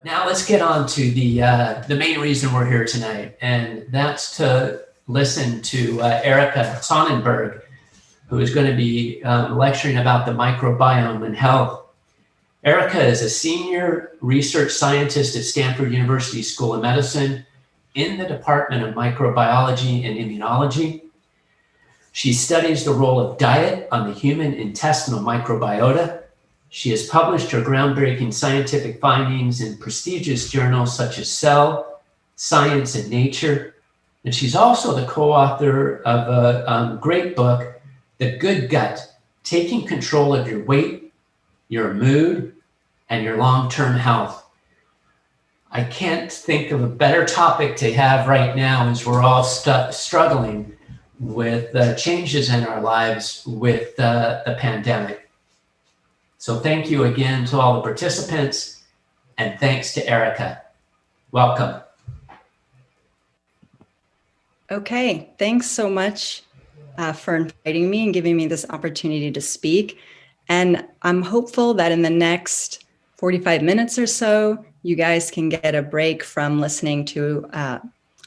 Now let's get on to the main reason we're here tonight, and that's to listen to Erica Sonnenburg, who is going to be lecturing about the microbiome and health. Erica is a senior research scientist at Stanford University School of Medicine in the Department of Microbiology and Immunology. She studies the role of diet on the human intestinal microbiota. She has published her groundbreaking scientific findings in prestigious journals such as Cell, Science, and Nature. And she's also the co-author of a great book, The Good Gut, Taking Control of Your Weight, Your Mood, and Your Long-Term Health. I can't think of a better topic to have right now as we're all struggling with changes in our lives with the pandemic. So thank you again to all the participants, and thanks to Erica. Welcome. Okay, thanks so much for inviting me and giving me this opportunity to speak. And I'm hopeful that in the next 45 minutes or so, you guys can get a break from listening to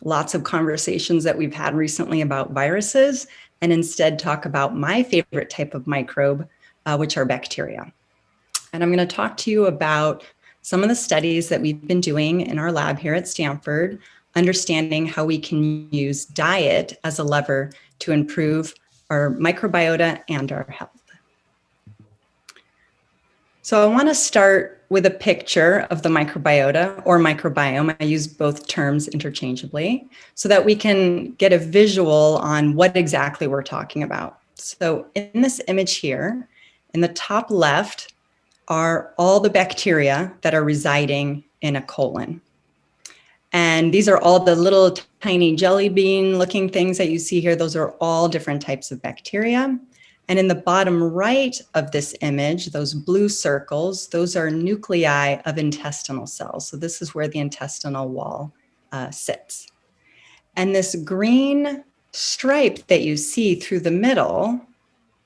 lots of conversations that we've had recently about viruses, and instead talk about my favorite type of microbe, which are bacteria. And I'm going to talk to you about some of the studies that we've been doing in our lab here at Stanford, understanding how we can use diet as a lever to improve our microbiota and our health. So I want to start with a picture of the microbiota or microbiome. I use both terms interchangeably so that we can get a visual on what exactly we're talking about. So in this image here, in the top left, are all the bacteria that are residing in a colon. And these are all the little tiny jelly bean looking things that you see here. Those are all different types of bacteria. And in the bottom right of this image, those blue circles, those are nuclei of intestinal cells. So this is where the intestinal wall sits. And this green stripe that you see through the middle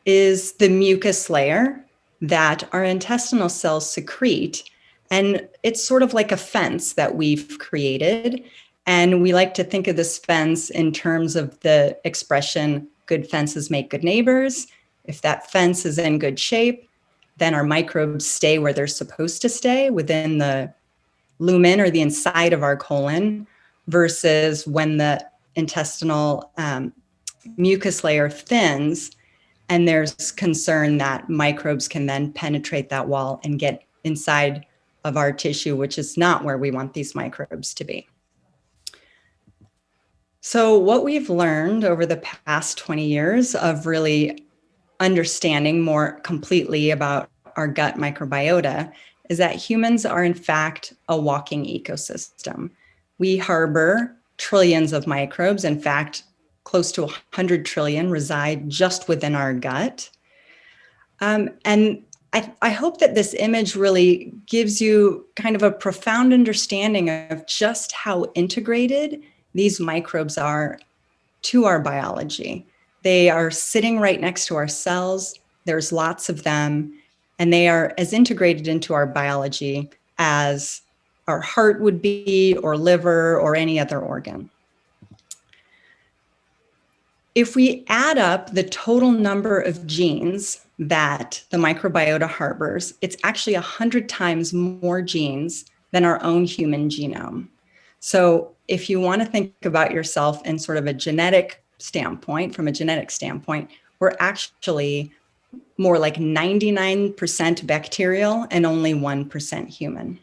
is the mucus layer that our intestinal cells secrete. And it's sort of like a fence that we've created. And we like to think of this fence in terms of the expression, good fences make good neighbors. If that fence is in good shape, then our microbes stay where they're supposed to stay within the lumen or the inside of our colon, versus when the intestinal mucus layer thins, and there's concern that microbes can then penetrate that wall and get inside of our tissue, which is not where we want these microbes to be. So what we've learned over the past 20 years of really understanding more completely about our gut microbiota is that humans are in fact a walking ecosystem. We harbor trillions of microbes. In fact, close to 100 trillion reside just within our gut. And I hope that this image really gives you kind of a profound understanding of just how integrated these microbes are to our biology. They are sitting right next to our cells. There's lots of them, and they are as integrated into our biology as our heart would be, or liver, or any other organ. If we add up the total number of genes that the microbiota harbors, it's actually 100 times more genes than our own human genome. So if you want to think about yourself in sort of a genetic standpoint, from a genetic standpoint, we're actually more like 99% bacterial and only 1% human.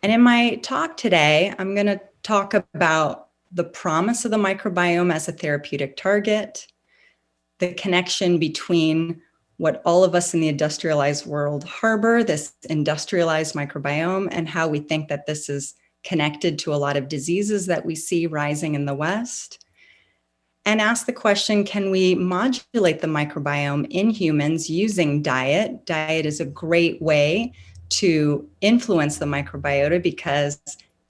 And in my talk today, I'm going to talk about the promise of the microbiome as a therapeutic target, the connection between what all of us in the industrialized world harbor, this industrialized microbiome, and how we think that this is connected to a lot of diseases that we see rising in the West. And ask the question, can we modulate the microbiome in humans using diet? Diet is a great way to influence the microbiota because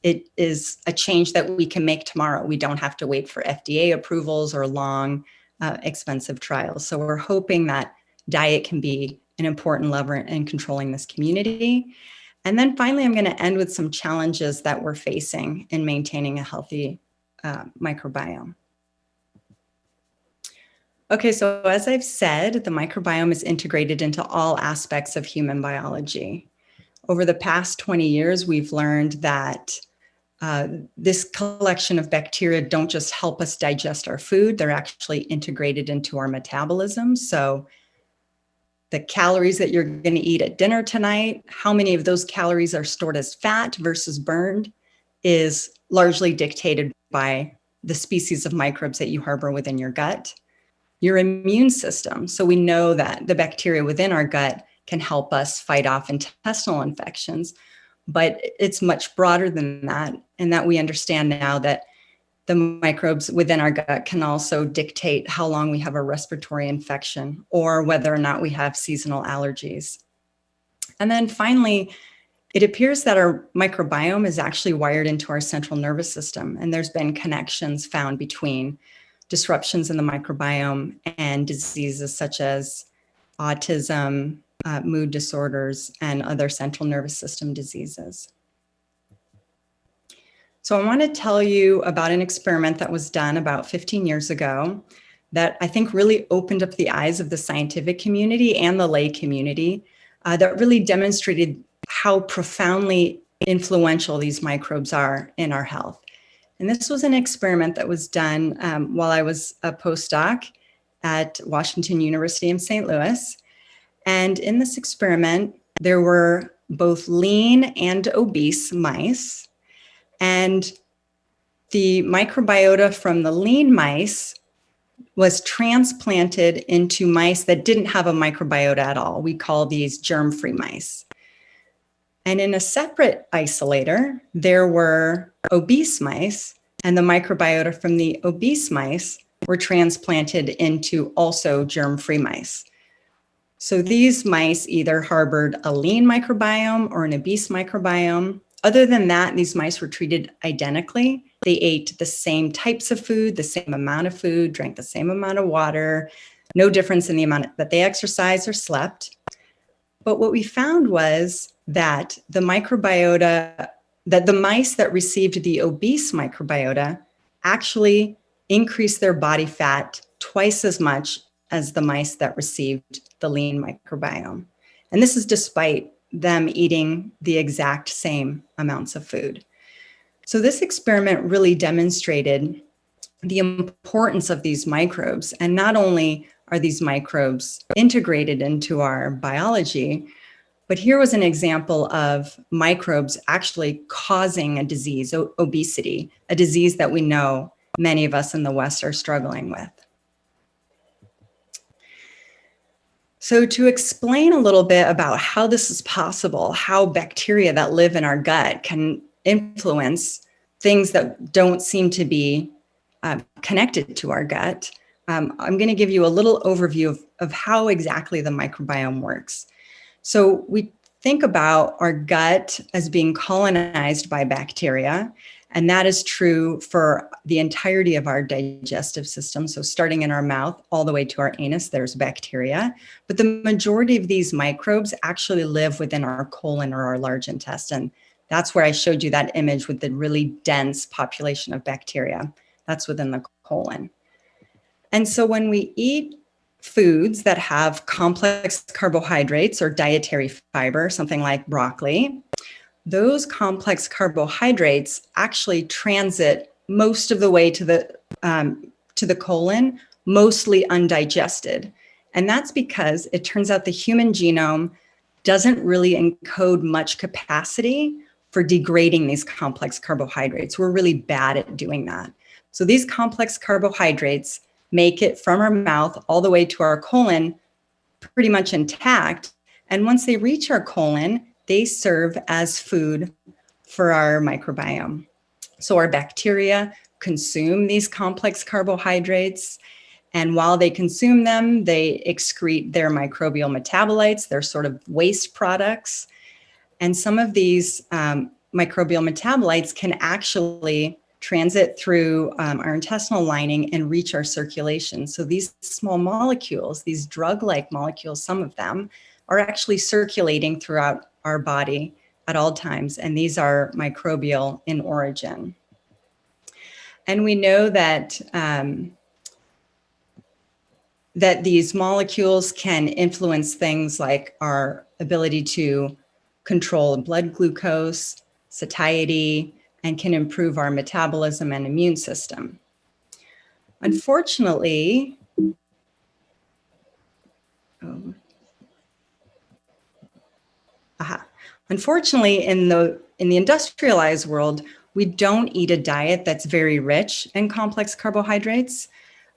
it is a change that we can make tomorrow. We don't have to wait for FDA approvals or long, expensive trials. So we're hoping that diet can be an important lever in controlling this community. And then finally, I'm going to end with some challenges that we're facing in maintaining a healthy microbiome. Okay, so as I've said, the microbiome is integrated into all aspects of human biology. Over the past 20 years, we've learned that this collection of bacteria don't just help us digest our food, they're actually integrated into our metabolism. So the calories that you're going to eat at dinner tonight, how many of those calories are stored as fat versus burned, is largely dictated by the species of microbes that you harbor within your gut. Your immune system. So we know that the bacteria within our gut can help us fight off intestinal infections, but it's much broader than that, and that we understand now that the microbes within our gut can also dictate how long we have a respiratory infection or whether or not we have seasonal allergies. And then finally, it appears that our microbiome is actually wired into our central nervous system, and there's been connections found between disruptions in the microbiome and diseases such as autism, mood disorders, and other central nervous system diseases. So I want to tell you about an experiment that was done about 15 years ago that I think really opened up the eyes of the scientific community and the lay community that really demonstrated how profoundly influential these microbes are in our health. And this was an experiment that was done while I was a postdoc at Washington University in St. Louis. And in this experiment, there were both lean and obese mice. And the microbiota from the lean mice was transplanted into mice that didn't have a microbiota at all. We call these germ-free mice. And in a separate isolator, there were obese mice, and the microbiota from the obese mice were transplanted into also germ-free mice. So these mice either harbored a lean microbiome or an obese microbiome. Other than that, these mice were treated identically. They ate the same types of food, the same amount of food, drank the same amount of water, no difference in the amount that they exercised or slept. But what we found was that the microbiota, that the mice that received the obese microbiota actually increased their body fat twice as much as the mice that received the lean microbiome. And this is despite them eating the exact same amounts of food. So this experiment really demonstrated the importance of these microbes. And not only are these microbes integrated into our biology, but here was an example of microbes actually causing a disease, obesity, a disease that we know many of us in the West are struggling with. So to explain a little bit about how this is possible, how bacteria that live in our gut can influence things that don't seem to be connected to our gut, I'm going to give you a little overview of how exactly the microbiome works. So we think about our gut as being colonized by bacteria, and that is true for the entirety of our digestive system. So starting in our mouth all the way to our anus, there's bacteria. But the majority of these microbes actually live within our colon or our large intestine. That's where I showed you that image with the really dense population of bacteria. That's within the colon. And so when we eat foods that have complex carbohydrates or dietary fiber, something like broccoli, those complex carbohydrates actually transit most of the way to the colon, mostly undigested. And that's because it turns out the human genome doesn't really encode much capacity for degrading these complex carbohydrates. We're really bad at doing that. So these complex carbohydrates make it from our mouth all the way to our colon pretty much intact. And once they reach our colon, they serve as food for our microbiome. So our bacteria consume these complex carbohydrates. And while they consume them, they excrete their microbial metabolites, their sort of waste products. And some of these microbial metabolites can actually transit through our intestinal lining and reach our circulation. So these small molecules, these drug-like molecules, some of them, are actually circulating throughout our body at all times, and these are microbial in origin. And we know that that these molecules can influence things like our ability to control blood glucose, satiety, and can improve our metabolism and immune system. Unfortunately, unfortunately, in the industrialized world, we don't eat a diet that's very rich in complex carbohydrates.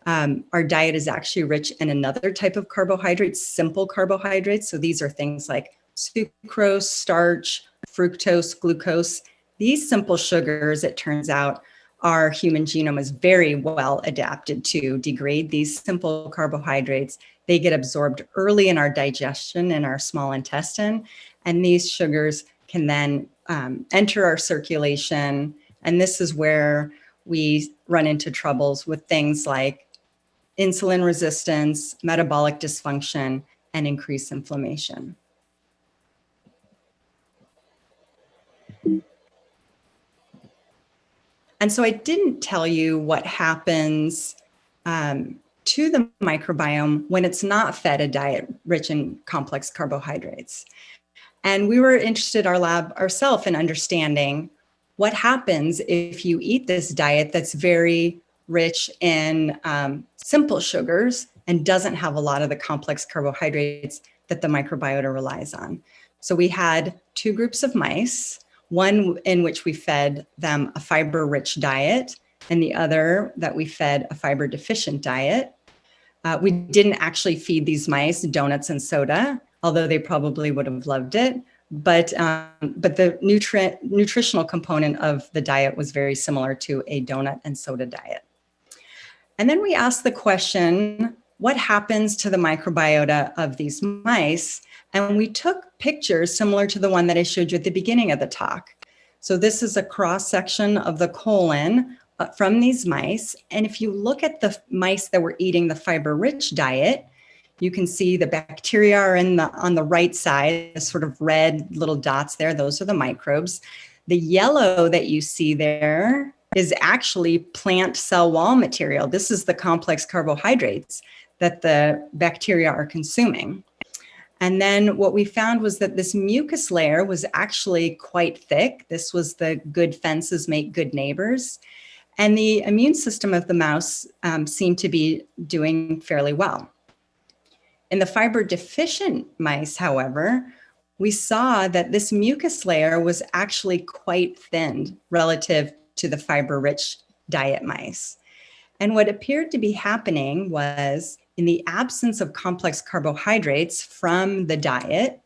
Our diet is actually rich in another type of carbohydrates, simple carbohydrates. So these are things like sucrose, starch, fructose, glucose. These simple sugars, it turns out, our human genome is very well adapted to degrade these simple carbohydrates. They get absorbed early in our digestion in our small intestine, and these sugars can then enter our circulation. And this is where we run into troubles with things like insulin resistance, metabolic dysfunction, and increased inflammation. And so I didn't tell you what happens to the microbiome when it's not fed a diet rich in complex carbohydrates. And we were interested, our lab ourselves, in understanding what happens if you eat this diet that's very rich in simple sugars and doesn't have a lot of the complex carbohydrates that the microbiota relies on. So we had two groups of mice, one in which we fed them a fiber-rich diet, and the other that we fed a fiber-deficient diet. We didn't actually feed these mice donuts and soda, although they probably would have loved it. But the nutritional component of the diet was very similar to a donut and soda diet. And then we asked the question, what happens to the microbiota of these mice? And we took pictures similar to the one that I showed you at the beginning of the talk. So this is a cross-section of the colon from these mice. And if you look at the mice that were eating the fiber-rich diet, you can see the bacteria are on the right side, the sort of red little dots there. Those are the microbes. The yellow that you see there is actually plant cell wall material. This is the complex carbohydrates that the bacteria are consuming. And then what we found was that this mucus layer was actually quite thick. This was the good fences make good neighbors. And the immune system of the mouse seemed to be doing fairly well. In the fiber deficient mice, however, we saw that this mucus layer was actually quite thin relative to the fiber-rich diet mice. And what appeared to be happening was, in the absence of complex carbohydrates from the diet,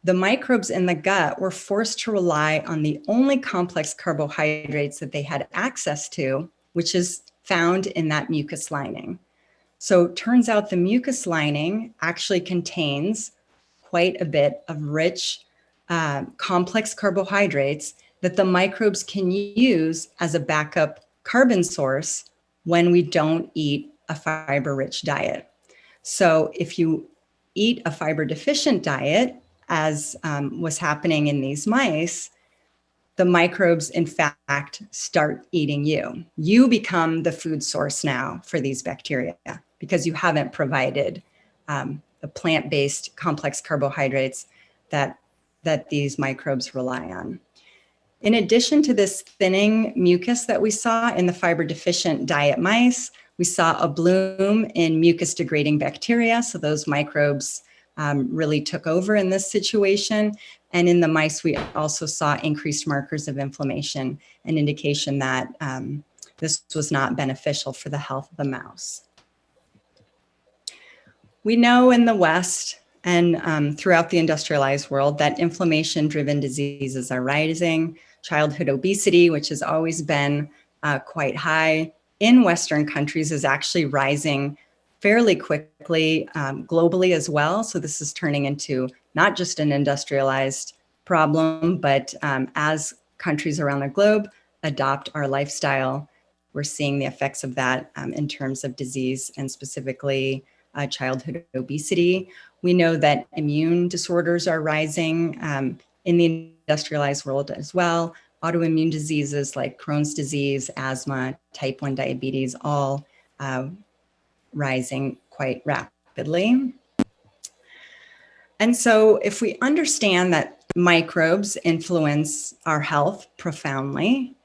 the microbes in the gut were forced to rely on the only complex carbohydrates that they had access to, which is found in that mucus lining. So it turns out the mucus lining actually contains quite a bit of rich complex carbohydrates that the microbes can use as a backup carbon source when we don't eat a fiber-rich diet. So if you eat a fiber-deficient diet, as was happening in these mice, the microbes, in fact, start eating you. You become the food source now for these bacteria because you haven't provided the plant-based complex carbohydrates that these microbes rely on. In addition to this thinning mucus that we saw in the fiber-deficient diet mice, we saw a bloom in mucus-degrading bacteria. So those microbes really took over in this situation. And in the mice, we also saw increased markers of inflammation, an indication that this was not beneficial for the health of the mouse. We know in the West and throughout the industrialized world that inflammation-driven diseases are rising. Childhood obesity, which has always been quite high in Western countries, is actually rising fairly quickly globally as well. So this is turning into not just an industrialized problem, but as countries around the globe adopt our lifestyle, we're seeing the effects of that in terms of disease and specifically childhood obesity. We know that immune disorders are rising in the industrialized world as well. Autoimmune diseases like Crohn's disease, asthma, type 1 diabetes, all rising quite rapidly. And so if we understand that microbes influence our health profoundly,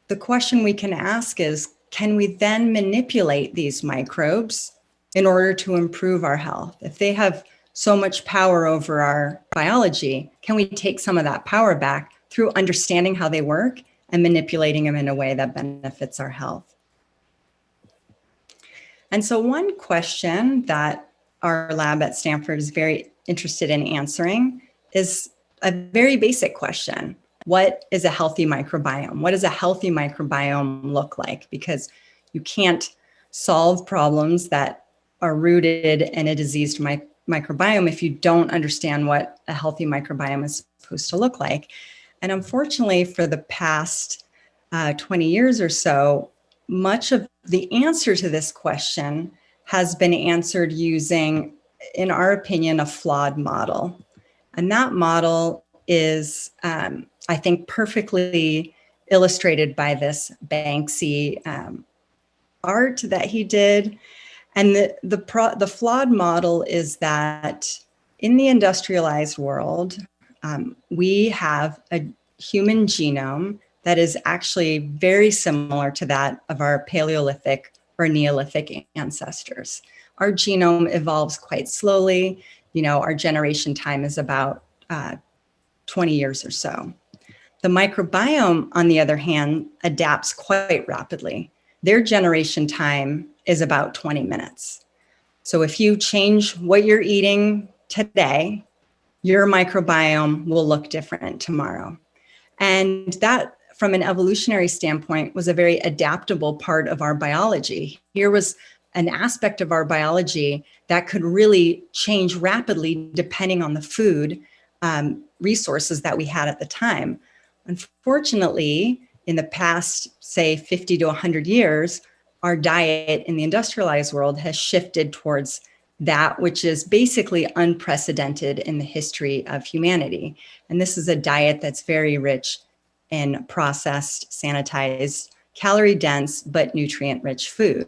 the question we can ask is, can we then manipulate these microbes in order to improve our health? If they have so much power over our biology, can we take some of that power back through understanding how they work and manipulating them in a way that benefits our health? And so one question that our lab at Stanford is very interested in answering is a very basic question. What is a healthy microbiome? What does a healthy microbiome look like? Because you can't solve problems that are rooted in a diseased microbiome if you don't understand what a healthy microbiome is supposed to look like. And unfortunately, for the past 20 years or so, much of the answer to this question has been answered using, in our opinion, a flawed model. And that model is, I think, perfectly illustrated by this Banksy art that he did. And the flawed model is that in the industrialized world, we have a human genome that is actually very similar to that of our Paleolithic or Neolithic ancestors. Our genome evolves quite slowly. You know, our generation time is about 20 years or so. The microbiome, on the other hand, adapts quite rapidly. Their generation time is about 20 minutes. So if you change what you're eating today, your microbiome will look different tomorrow. And that, from an evolutionary standpoint, was a very adaptable part of our biology. Here was an aspect of our biology that could really change rapidly depending on the food resources that we had at the time. Unfortunately, in the past, say, 50 to 100 years, our diet in the industrialized world has shifted towards that which is basically unprecedented in the history of humanity. And this is a diet that's very rich in processed, sanitized, calorie-dense, but nutrient-rich food.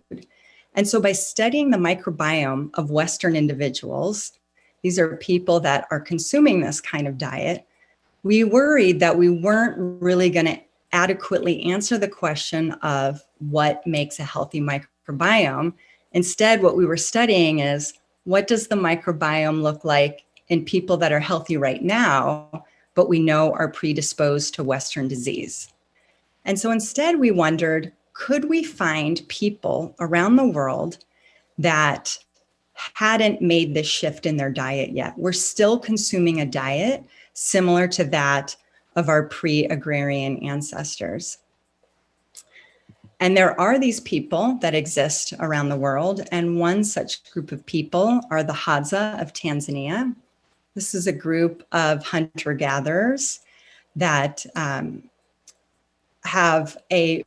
And so by studying the microbiome of Western individuals, these are people that are consuming this kind of diet, we worried that we weren't really going to adequately answer the question of what makes a healthy microbiome. Instead, what we were studying is, what does the microbiome look like in people that are healthy right now, but we know are predisposed to Western disease? And so instead we wondered, could we find people around the world that hadn't made this shift in their diet yet? We're still consuming a diet similar to that of our pre-agrarian ancestors. And there are these people that exist around the world. And one such group of people are the Hadza of Tanzania. This is a group of hunter-gatherers that have a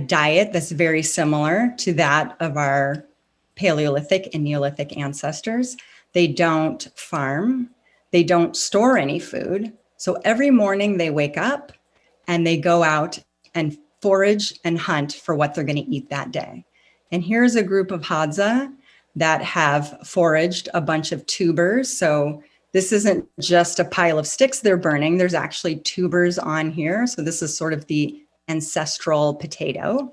diet that's very similar to that of our Paleolithic and Neolithic ancestors. They don't farm. They don't store any food. So every morning they wake up and they go out and forage and hunt for what they're going to eat that day. And here's a group of Hadza that have foraged a bunch of tubers. So this isn't just a pile of sticks they're burning. There's actually tubers on here. So this is sort of the ancestral potato.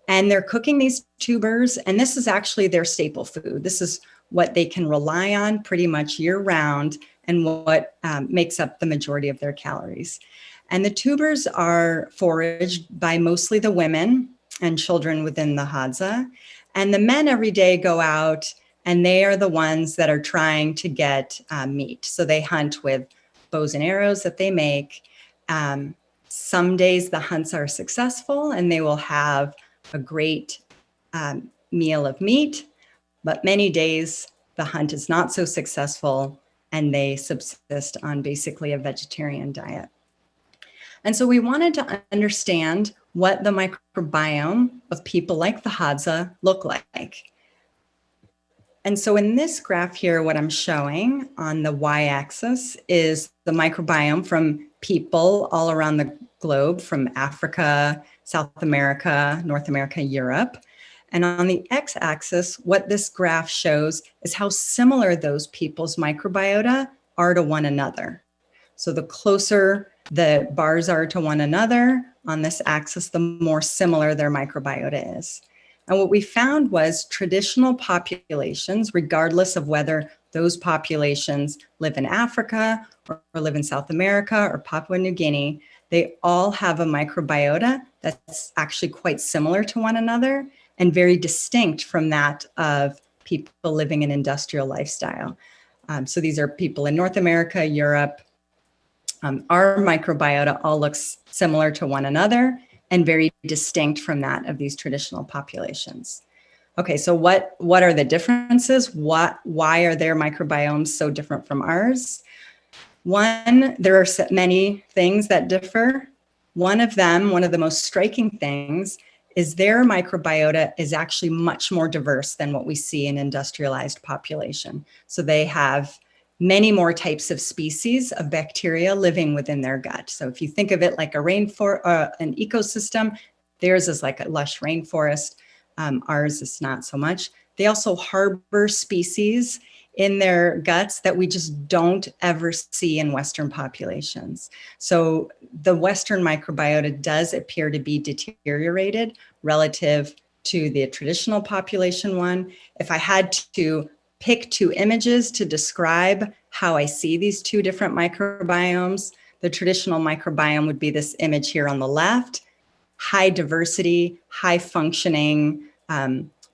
And they're cooking these tubers. And this is actually their staple food. This is what they can rely on pretty much year round and what makes up the majority of their calories. And the tubers are foraged by mostly the women and children within the Hadza. And the men every day go out and they are the ones that are trying to get meat. So they hunt with bows and arrows that they make. Some days the hunts are successful and they will have a great meal of meat, but many days the hunt is not so successful and they subsist on basically a vegetarian diet. And so we wanted to understand what the microbiome of people like the Hadza look like. And so in this graph here, what I'm showing on the y-axis is the microbiome from people all around the globe, from Africa, South America, North America, Europe. And on the x-axis, what this graph shows is how similar those people's microbiota are to one another. So the closer the bars are to one another on this axis, the more similar their microbiota is. And what we found was traditional populations, regardless of whether those populations live in Africa or live in South America or Papua New Guinea, they all have a microbiota that's actually quite similar to one another and very distinct from that of people living an industrial lifestyle. So these are people in North America, Europe. Our microbiota all looks similar to one another and very distinct from that of these traditional populations. Okay, so what are the differences? Why are their microbiomes so different from ours? One, there are many things that differ. One of them, one of the most striking things, is their microbiota is actually much more diverse than what we see in industrialized population. So they have many more types of species of bacteria living within their gut. So if you think of it like an ecosystem, theirs is like a lush rainforest. Ours is not so much. They also harbor species in their guts that we just don't ever see in Western populations. So the Western microbiota does appear to be deteriorated relative to the traditional population one. If I had to pick two images to describe how I see these two different microbiomes, the traditional microbiome would be this image here on the left, high diversity, high functioning,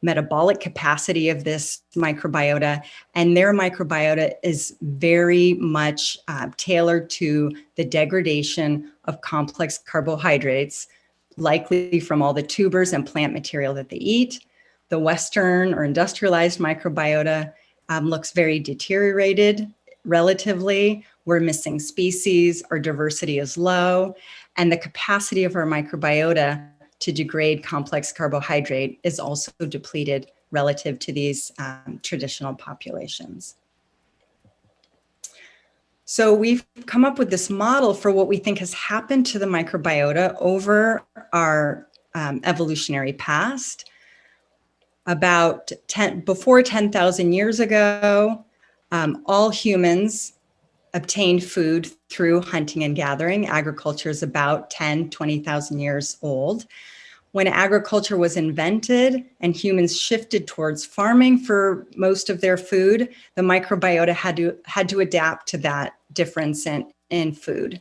metabolic capacity of this microbiota, and their microbiota is very much tailored to the degradation of complex carbohydrates, likely from all the tubers and plant material that they eat. The Western or industrialized microbiota looks very deteriorated relatively. We're missing species, our diversity is low, and the capacity of our microbiota to degrade complex carbohydrate is also depleted relative to these traditional populations. So we've come up with this model for what we think has happened to the microbiota over our evolutionary past. Before 10,000 years ago, all humans obtained food through hunting and gathering. Agriculture is about 10, 20,000 years old. When agriculture was invented and humans shifted towards farming for most of their food, the microbiota had to adapt to that difference in food.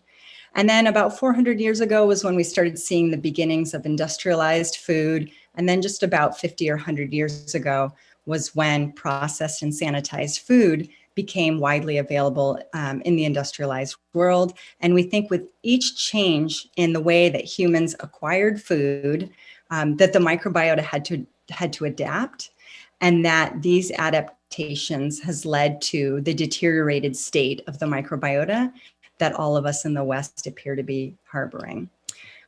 And then about 400 years ago was when we started seeing the beginnings of industrialized food. And then just about 50 or 100 years ago was when processed and sanitized food became widely available in the industrialized world. And we think with each change in the way that humans acquired food, that the microbiota had to adapt, and that these adaptations has led to the deteriorated state of the microbiota that all of us in the West appear to be harboring.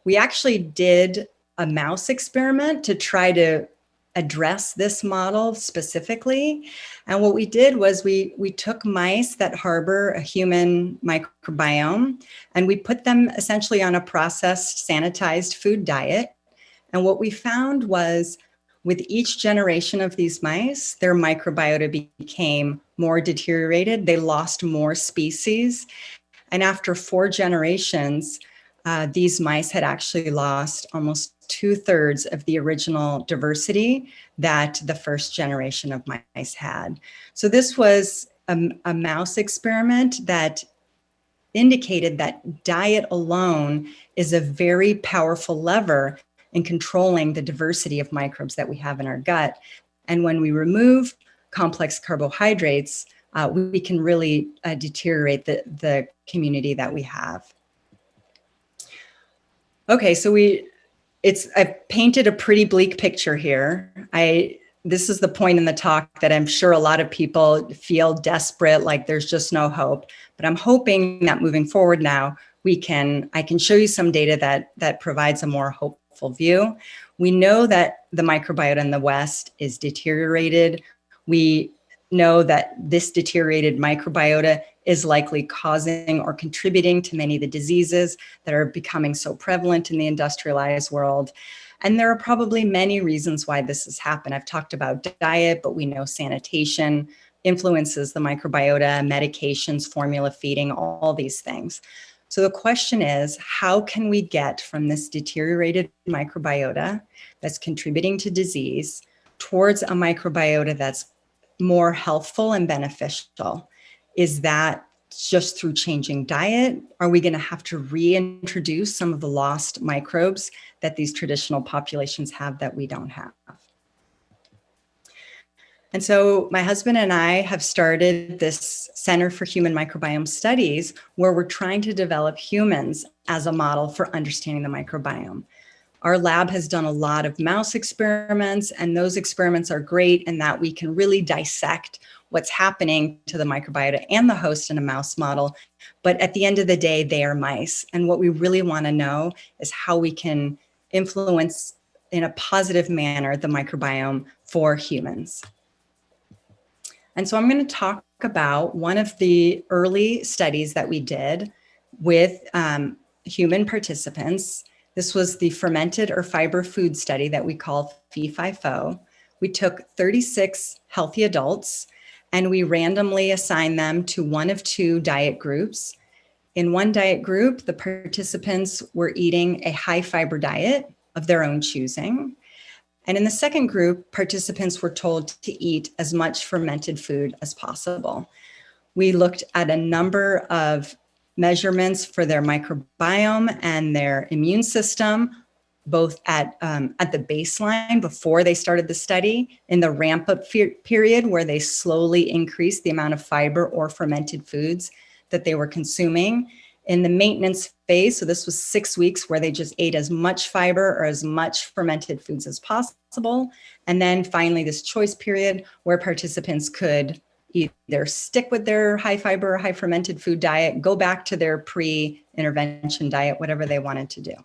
We actually did a mouse experiment to try to address this model specifically. And what we did was we took mice that harbor a human microbiome, and we put them essentially on a processed, sanitized food diet. And what we found was with each generation of these mice, their microbiota became more deteriorated. They lost more species. And after 4 generations, these mice had actually lost almost 2/3 of the original diversity that the first generation of mice had. So this was a mouse experiment that indicated that diet alone is a very powerful lever in controlling the diversity of microbes that we have in our gut. And when we remove complex carbohydrates, we can really deteriorate the community that we have. Okay, so I've painted a pretty bleak picture here. This is the point in the talk that I'm sure a lot of people feel desperate, like there's just no hope. But I'm hoping that moving forward now, I can show you some data that provides a more hopeful view. We know that the microbiota in the West is deteriorated. We know that this deteriorated microbiota is likely causing or contributing to many of the diseases that are becoming so prevalent in the industrialized world. And there are probably many reasons why this has happened. I've talked about diet, but we know sanitation influences the microbiota, medications, formula feeding, all these things. So the question is, how can we get from this deteriorated microbiota that's contributing to disease towards a microbiota that's more healthful and beneficial? Is that just through changing diet? Are we going to have to reintroduce some of the lost microbes that these traditional populations have that we don't have? And so my husband and I have started this Center for Human Microbiome Studies, where we're trying to develop humans as a model for understanding the microbiome. Our lab has done a lot of mouse experiments, and those experiments are great in that we can really dissect what's happening to the microbiota and the host in a mouse model. But at the end of the day, they are mice. And what we really want to know is how we can influence in a positive manner the microbiome for humans. And so I'm going to talk about one of the early studies that we did with human participants. This was the fermented or fiber food study that we call FIFO. We took 36 healthy adults and we randomly assigned them to one of two diet groups. In one diet group, the participants were eating a high fiber diet of their own choosing. And in the second group, participants were told to eat as much fermented food as possible. We looked at a number of measurements for their microbiome and their immune system, both at the baseline before they started the study, in the ramp-up period where they slowly increased the amount of fiber or fermented foods that they were consuming, in the maintenance phase, so this was 6 weeks where they just ate as much fiber or as much fermented foods as possible. And then finally, this choice period where participants could either stick with their high fiber or high fermented food diet, go back to their pre-intervention diet, whatever they wanted to do.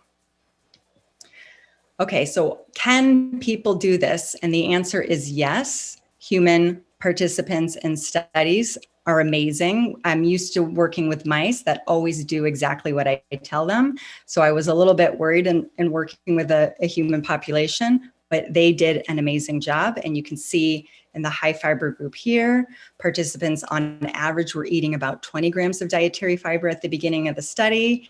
Okay, so can people do this? And the answer is yes. Human participants in studies are amazing. I'm used to working with mice that always do exactly what I tell them. So I was a little bit worried in working with a human population, but they did an amazing job. And you can see in the high fiber group here, participants on average were eating about 20 grams of dietary fiber at the beginning of the study.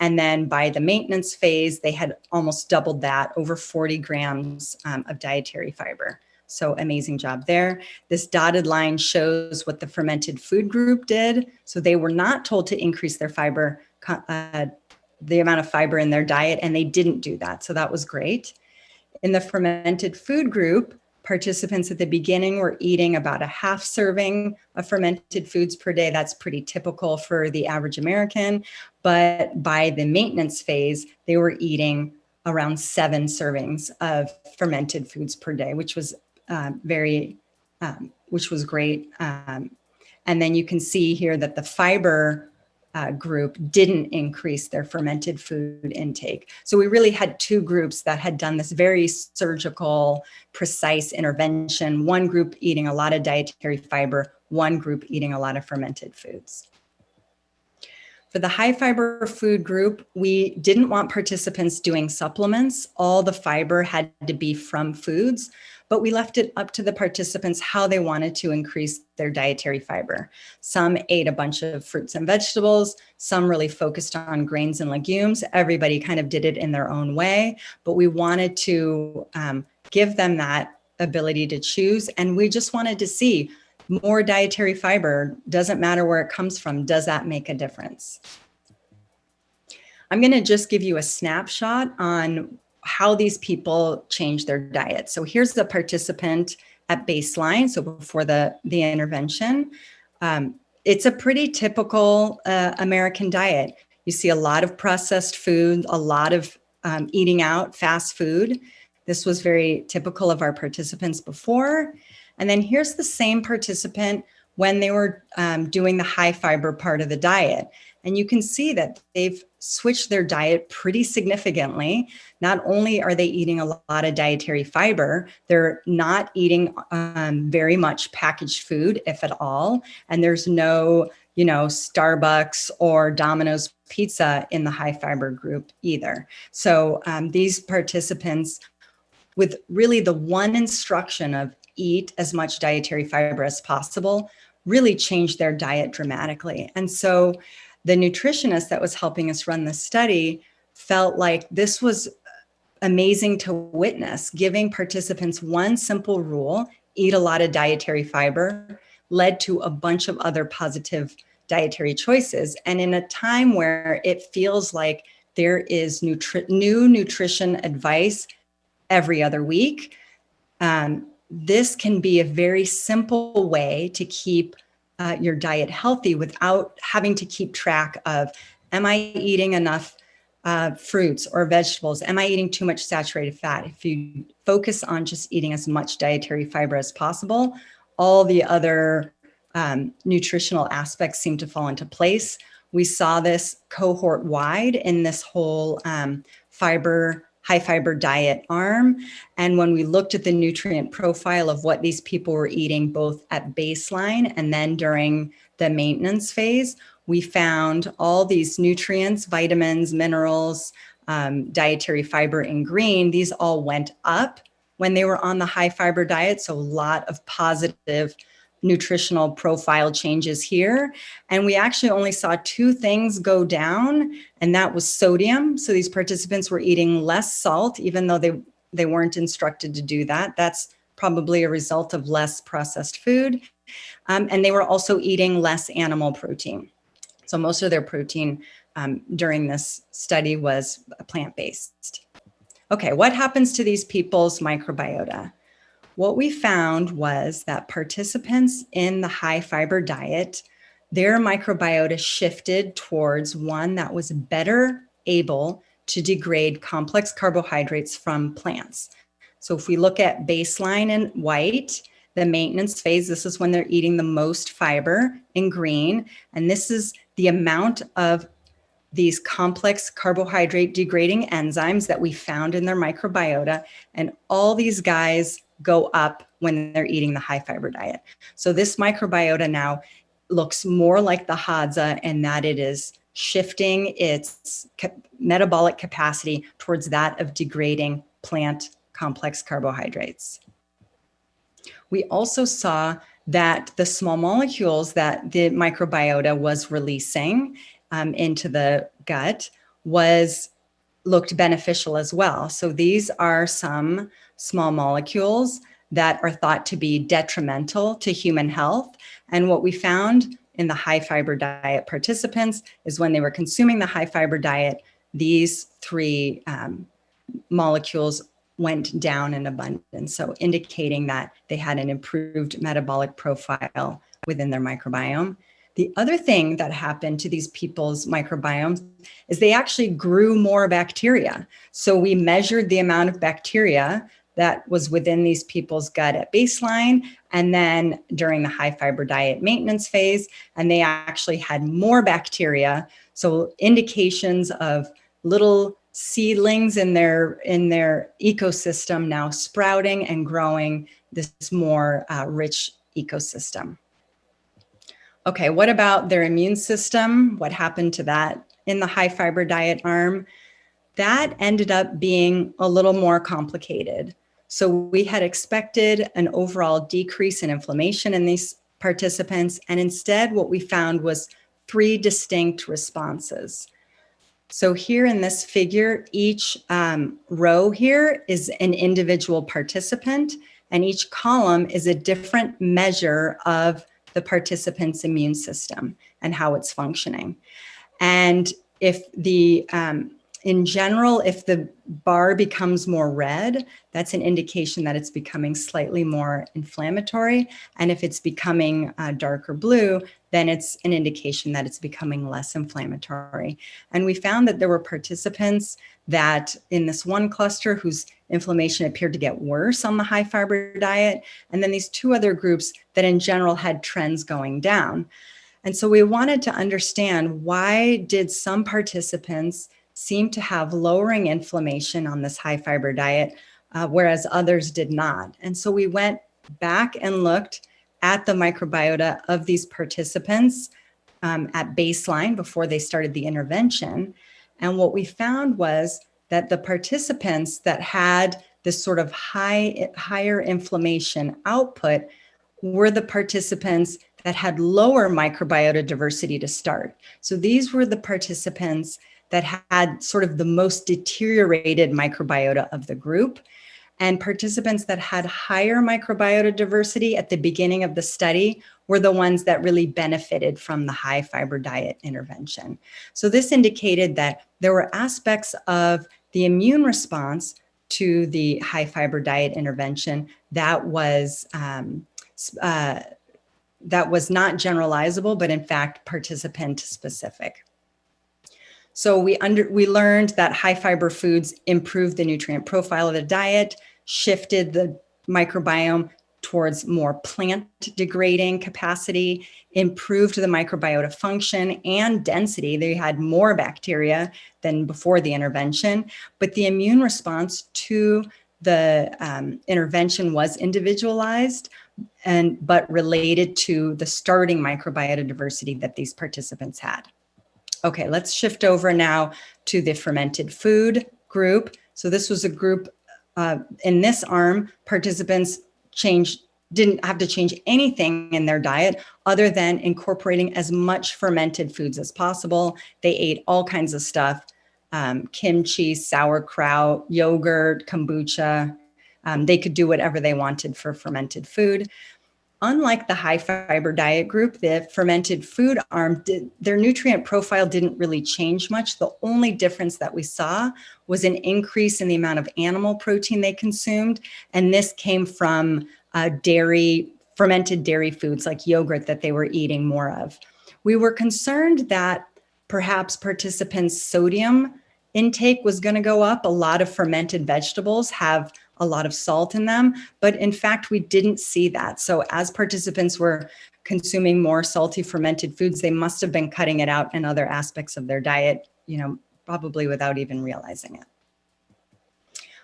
And then by the maintenance phase, they had almost doubled that, over 40 grams of dietary fiber. So amazing job there. This dotted line shows what the fermented food group did. So they were not told to increase their fiber, the amount of fiber in their diet, and they didn't do that. So that was great. In the fermented food group, participants at the beginning were eating about a half serving of fermented foods per day. That's pretty typical for the average American. But by the maintenance phase, they were eating around 7 servings of fermented foods per day, which was which was great. And then you can see here that the fiber group didn't increase their fermented food intake. So we really had 2 groups that had done this very surgical, precise intervention. One group eating a lot of dietary fiber, one group eating a lot of fermented foods. For the high fiber food group, we didn't want participants doing supplements. All the fiber had to be from foods, but we left it up to the participants how they wanted to increase their dietary fiber. Some ate a bunch of fruits and vegetables. Some really focused on grains and legumes. Everybody kind of did it in their own way, but we wanted to give them that ability to choose. And we just wanted to see more dietary fiber, doesn't matter where it comes from, does that make a difference? I'm going to just give you a snapshot on how these people change their diet. So here's the participant at baseline, so before the intervention. It's a pretty typical American diet. You see a lot of processed food, a lot of eating out, fast food. This was very typical of our participants before. And then here's the same participant when they were doing the high fiber part of the diet. And you can see that they've switched their diet pretty significantly. Not only are they eating a lot of dietary fiber, they're not eating very much packaged food, if at all. And there's no, Starbucks or Domino's pizza in the high fiber group either. So these participants, with really the one instruction of eat as much dietary fiber as possible, really changed their diet dramatically. And so the nutritionist that was helping us run the study felt like this was amazing to witness. Giving participants one simple rule, eat a lot of dietary fiber, led to a bunch of other positive dietary choices. And in a time where it feels like there is new nutrition advice every other week, this can be a very simple way to keep your diet healthy without having to keep track of, am I eating enough fruits or vegetables? Am I eating too much saturated fat? If you focus on just eating as much dietary fiber as possible, all the other nutritional aspects seem to fall into place. We saw this cohort wide in this whole high fiber diet arm. And when we looked at the nutrient profile of what these people were eating, both at baseline and then during the maintenance phase, we found all these nutrients, vitamins, minerals, dietary fiber in green. These all went up when they were on the high fiber diet. So a lot of positive nutritional profile changes here. And we actually only saw two things go down, and that was sodium. So these participants were eating less salt, even though they weren't instructed to do that. That's probably a result of less processed food. And they were also eating less animal protein. So most of their protein during this study was plant-based. Okay, what happens to these people's microbiota? What we found was that participants in the high fiber diet, their microbiota shifted towards one that was better able to degrade complex carbohydrates from plants. So if we look at baseline in white, the maintenance phase, this is when they're eating the most fiber in green. And this is the amount of these complex carbohydrate degrading enzymes that we found in their microbiota. And all these guys go up when they're eating the high fiber diet. So this microbiota now looks more like the Hadza, and that it is shifting its metabolic capacity towards that of degrading plant complex carbohydrates. We also saw that the small molecules that the microbiota was releasing into the gut looked beneficial as well. So these are some small molecules that are thought to be detrimental to human health. And what we found in the high fiber diet participants is when they were consuming the high fiber diet, these three molecules went down in abundance. So indicating that they had an improved metabolic profile within their microbiome. The other thing that happened to these people's microbiomes is they actually grew more bacteria. So we measured the amount of bacteria that was within these people's gut at baseline and then during the high fiber diet maintenance phase, and they actually had more bacteria. So indications of little seedlings in their ecosystem now sprouting and growing this more rich ecosystem. Okay, what about their immune system? What happened to that in the high fiber diet arm? That ended up being a little more complicated. So we had expected an overall decrease in inflammation in these participants, and instead what we found was three distinct responses. So here in this figure, each row here is an individual participant, and each column is a different measure of the participant's immune system and how it's functioning. And if in general, if the bar becomes more red, that's an indication that it's becoming slightly more inflammatory. And if it's becoming darker blue, then it's an indication that it's becoming less inflammatory. And we found that there were participants that in this one cluster whose inflammation appeared to get worse on the high fiber diet, and then these two other groups that in general had trends going down. And so we wanted to understand, why did some participants seem to have lowering inflammation on this high fiber diet, whereas others did not? And so we went back and looked at the microbiota of these participants at baseline before they started the intervention. And what we found was that the participants that had this sort of higher inflammation output were the participants that had lower microbiota diversity to start. So these were the participants that had sort of the most deteriorated microbiota of the group. And participants that had higher microbiota diversity at the beginning of the study were the ones that really benefited from the high fiber diet intervention. So this indicated that there were aspects of the immune response to the high fiber diet intervention that was not generalizable, but in fact participant specific. So we learned that high fiber foods improved the nutrient profile of the diet, shifted the microbiome towards more plant degrading capacity, improved the microbiota function and density. They had more bacteria than before the intervention, but the immune response to the intervention was individualized, but related to the starting microbiota diversity that these participants had. Okay, let's shift over now to the fermented food group. So this was a group, in this arm, participants didn't have to change anything in their diet other than incorporating as much fermented foods as possible. They ate all kinds of stuff, kimchi, sauerkraut, yogurt, kombucha. They could do whatever they wanted for fermented food. Unlike the high fiber diet group, the fermented food arm, their nutrient profile didn't really change much. The only difference that we saw was an increase in the amount of animal protein they consumed. And this came from fermented dairy foods like yogurt that they were eating more of. We were concerned that perhaps participants' sodium intake was going to go up. A lot of fermented vegetables have a lot of salt in them, but in fact, we didn't see that. So as participants were consuming more salty fermented foods, they must have been cutting it out in other aspects of their diet, probably without even realizing it.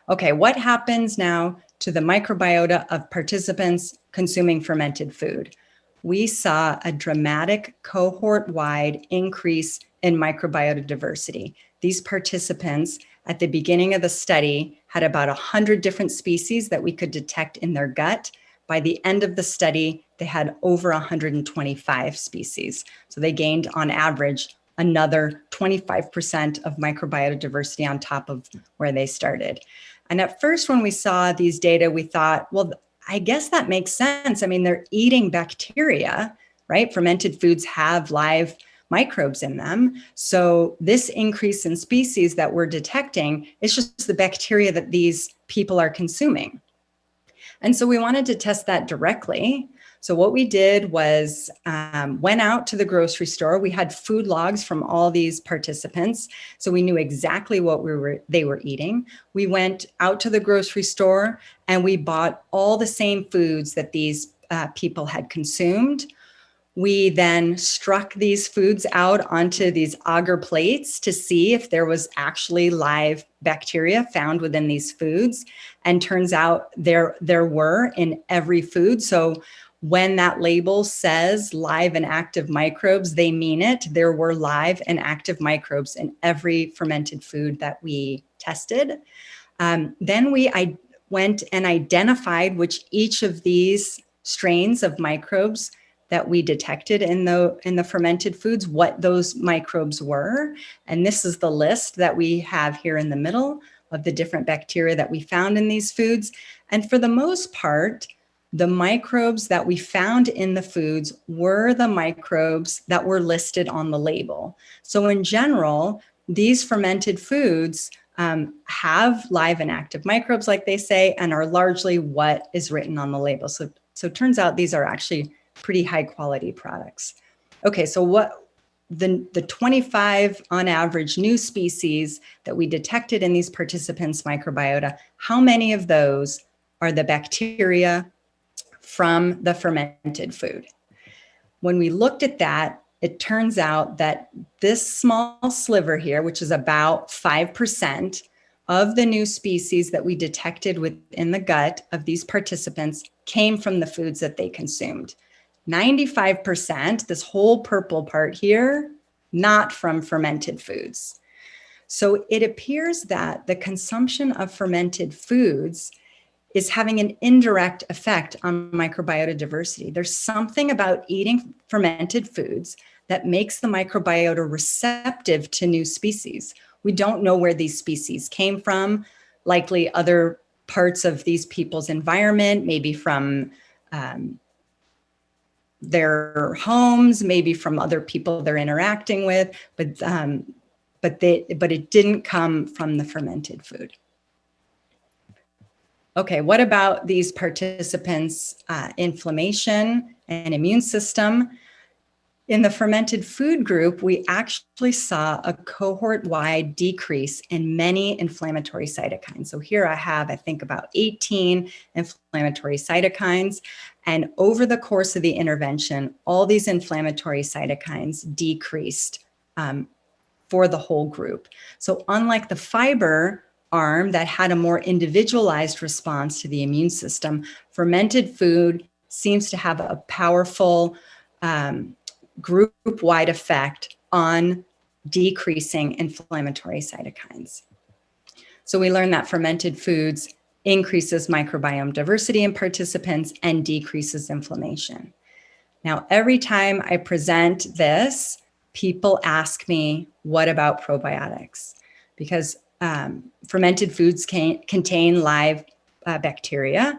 Okay, what happens now to the microbiota of participants consuming fermented food? We saw a dramatic cohort-wide increase in microbiota diversity. These participants at the beginning of the study had about 100 different species that we could detect in their gut. By the end of the study, they had over 125 species. So they gained on average another 25% of microbiota diversity on top of where they started. And at first, when we saw these data, we thought, well, I guess that makes sense. I mean, they're eating bacteria, right? Fermented foods have live microbes in them. So this increase in species that we're detecting is just the bacteria that these people are consuming. And so we wanted to test that directly. So what we did was went out to the grocery store. We had food logs from all these participants, so we knew exactly what they were eating. We went out to the grocery store and we bought all the same foods that these people had consumed. We then struck these foods out onto these agar plates to see if there was actually live bacteria found within these foods. And turns out there were in every food. So when that label says live and active microbes, they mean it. There were live and active microbes in every fermented food that we tested. Then we went and identified which each of these strains of microbes that we detected in the fermented foods, what those microbes were. And this is the list that we have here in the middle of the different bacteria that we found in these foods. And for the most part, the microbes that we found in the foods were the microbes that were listed on the label. So in general, these fermented foods have live and active microbes, like they say, and are largely what is written on the label. So it turns out these are actually pretty high quality products. Okay, so what the 25 on average new species that we detected in these participants' microbiota, how many of those are the bacteria from the fermented food? When we looked at that, it turns out that this small sliver here, which is about 5% of the new species that we detected within the gut of these participants, came from the foods that they consumed. 95%, this whole purple part here, not from fermented foods. So it appears that the consumption of fermented foods is having an indirect effect on microbiota diversity. There's something about eating fermented foods that makes the microbiota receptive to new species. We don't know where these species came from, likely other parts of these people's environment, maybe from their homes, maybe from other people they're interacting with, but it didn't come from the fermented food. Okay, what about these participants' inflammation and immune system? In the fermented food group, we actually saw a cohort-wide decrease in many inflammatory cytokines. So here I have, I think, about 18 inflammatory cytokines. And over the course of the intervention, all these inflammatory cytokines decreased for the whole group. So unlike the fiber arm that had a more individualized response to the immune system, fermented food seems to have a powerful group-wide effect on decreasing inflammatory cytokines. So we learned that fermented foods increases microbiome diversity in participants and decreases inflammation. Now, every time I present this, people ask me, what about probiotics? Because fermented foods contain live bacteria.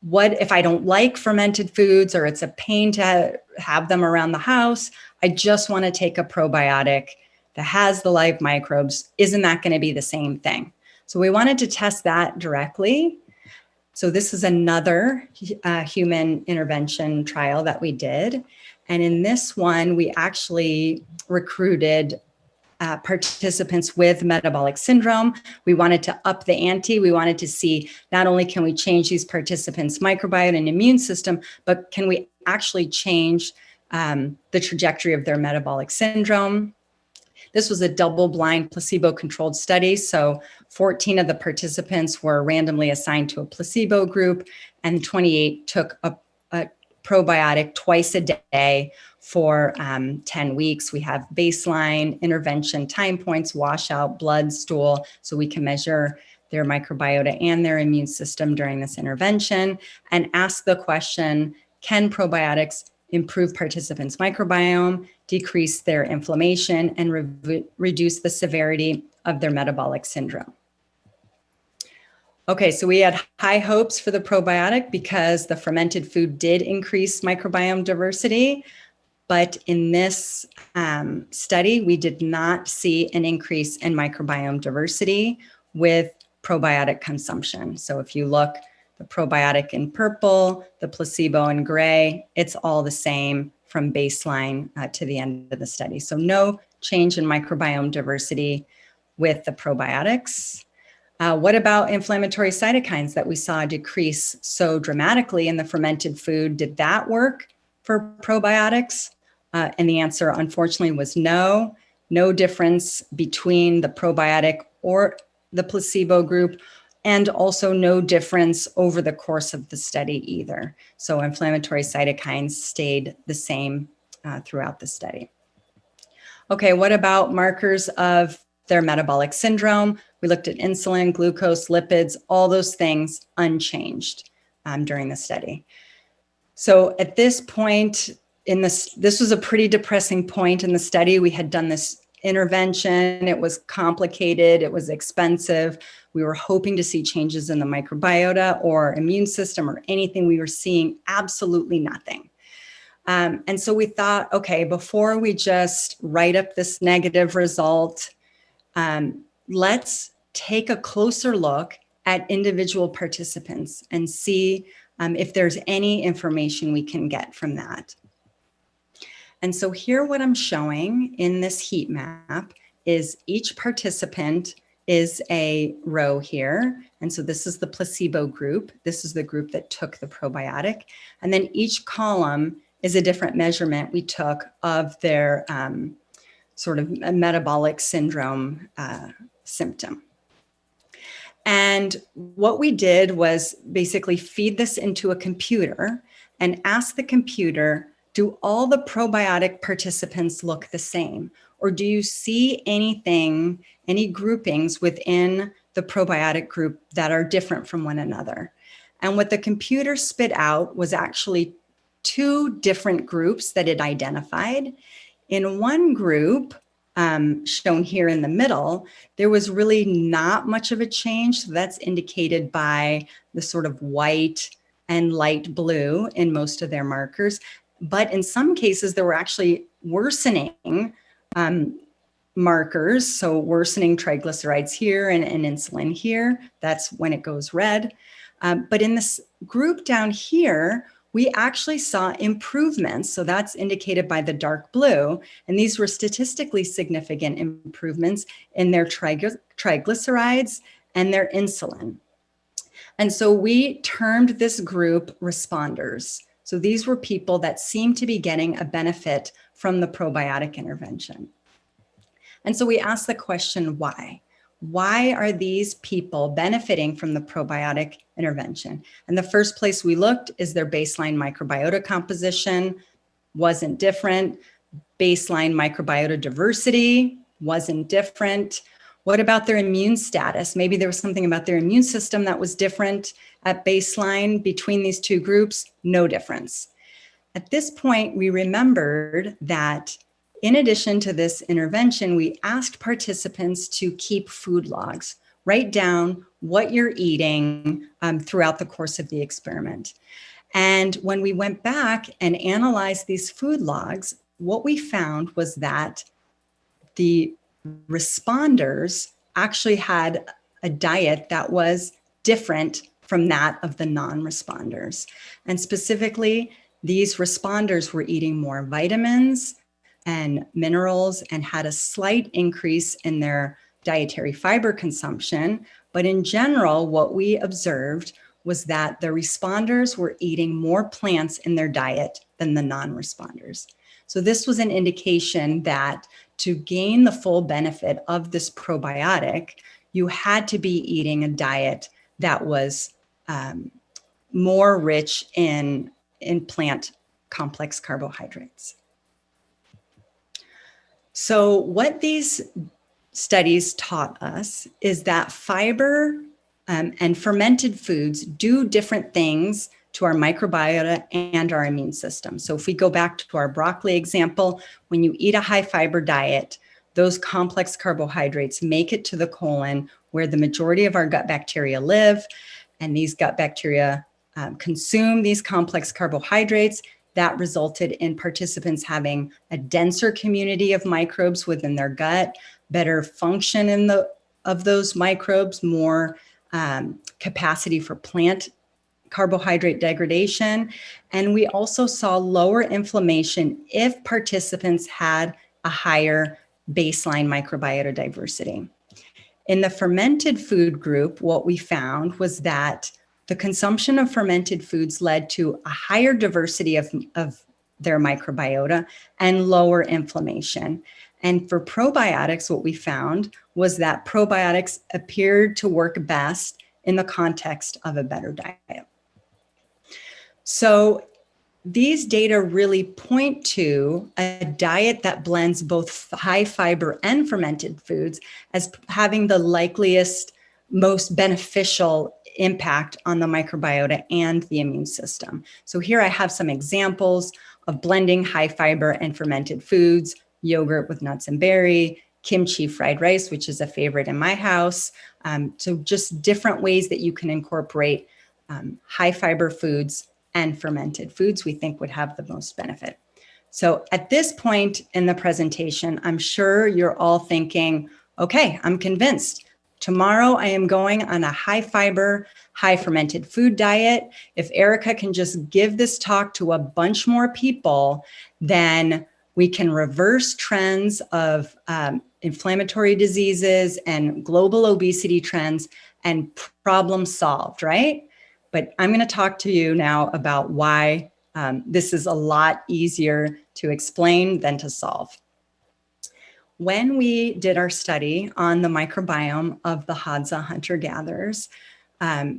What if I don't like fermented foods or it's a pain to have them around the house? I just want to take a probiotic that has the live microbes. Isn't that going to be the same thing? So we wanted to test that directly. So this is another human intervention trial that we did. And in this one, we actually recruited participants with metabolic syndrome. We wanted to up the ante. We wanted to see not only can we change these participants' microbiome and immune system, but can we actually change the trajectory of their metabolic syndrome. This was a double-blind placebo-controlled study. So 14 of the participants were randomly assigned to a placebo group and 28 took a probiotic twice a day for 10 weeks. We have baseline, intervention, time points, washout, blood, stool, so we can measure their microbiota and their immune system during this intervention and ask the question, can probiotics improve participants' microbiome, decrease their inflammation, and reduce the severity of their metabolic syndrome? Okay, so we had high hopes for the probiotic because the fermented food did increase microbiome diversity. But in this study, we did not see an increase in microbiome diversity with probiotic consumption. So if you look, the probiotic in purple, the placebo in gray, it's all the same from baseline to the end of the study. So no change in microbiome diversity with the probiotics. What about inflammatory cytokines that we saw decrease so dramatically in the fermented food? Did that work for probiotics? And the answer, unfortunately, was no. No difference between the probiotic or the placebo group, and also no difference over the course of the study either. So inflammatory cytokines stayed the same throughout the study. Okay, what about markers of their metabolic syndrome? We looked at insulin, glucose, lipids, all those things unchanged during the study. So at this point, this was a pretty depressing point in the study. We had done this intervention. It was complicated. It was expensive. We were hoping to see changes in the microbiota or immune system or anything. We were seeing absolutely nothing. And so we thought, okay, before we just write up this negative result, let's take a closer look at individual participants and see if there's any information we can get from that. And so here what I'm showing in this heat map is each participant is a row here. And so this is the placebo group. This is the group that took the probiotic. And then each column is a different measurement we took of their sort of metabolic syndrome symptom. And what we did was basically feed this into a computer and ask the computer, do all the probiotic participants look the same? Or do you see anything, any groupings within the probiotic group that are different from one another? And what the computer spit out was actually 2 different groups that it identified. In one group, shown here in the middle, there was really not much of a change. So that's indicated by the sort of white and light blue in most of their markers. But in some cases, there were actually worsening markers. So worsening triglycerides here and insulin here. That's when it goes red. But in this group down here, we actually saw improvements. So that's indicated by the dark blue. And these were statistically significant improvements in their triglycerides and their insulin. And so we termed this group responders. So these were people that seemed to be getting a benefit from the probiotic intervention. And so we asked the question, why? Why are these people benefiting from the probiotic intervention? And the first place we looked is their baseline microbiota composition wasn't different. Baseline microbiota diversity wasn't different. What about their immune status? Maybe there was something about their immune system that was different at baseline between these 2 groups. No difference. At this point, we remembered that in addition to this intervention, we asked participants to keep food logs, write down what you're eating throughout the course of the experiment. And when we went back and analyzed these food logs, what we found was that the responders actually had a diet that was different from that of the non-responders. And specifically, these responders were eating more vitamins and minerals and had a slight increase in their dietary fiber consumption. But in general, what we observed was that the responders were eating more plants in their diet than the non-responders. So this was an indication that to gain the full benefit of this probiotic, you had to be eating a diet that was more rich in plant complex carbohydrates. So what these studies taught us is that fiber and fermented foods do different things to our microbiota and our immune system. So if we go back to our broccoli example, when you eat a high fiber diet, those complex carbohydrates make it to the colon where the majority of our gut bacteria live. And these gut bacteria consume these complex carbohydrates. That resulted in participants having a denser community of microbes within their gut, better function of those microbes, more capacity for plant carbohydrate degradation. And we also saw lower inflammation if participants had a higher baseline microbiota diversity. In the fermented food group, what we found was that the consumption of fermented foods led to a higher diversity of their microbiota and lower inflammation. And for probiotics, what we found was that probiotics appeared to work best in the context of a better diet. So these data really point to a diet that blends both high fiber and fermented foods as having the likeliest, most beneficial impact on the microbiota and the immune system. So here I have some examples of blending high fiber and fermented foods, yogurt with nuts and berry, kimchi fried rice, which is a favorite in my house. So just different ways that you can incorporate high fiber foods and fermented foods we think would have the most benefit. So at this point in the presentation, I'm sure you're all thinking, okay, I'm convinced. Tomorrow I am going on a high fiber, high fermented food diet. If Erica can just give this talk to a bunch more people, then we can reverse trends of inflammatory diseases and global obesity trends and problem solved, right? But I'm going to talk to you now about why This is a lot easier to explain than to solve. When we did our study on the microbiome of the Hadza hunter-gatherers,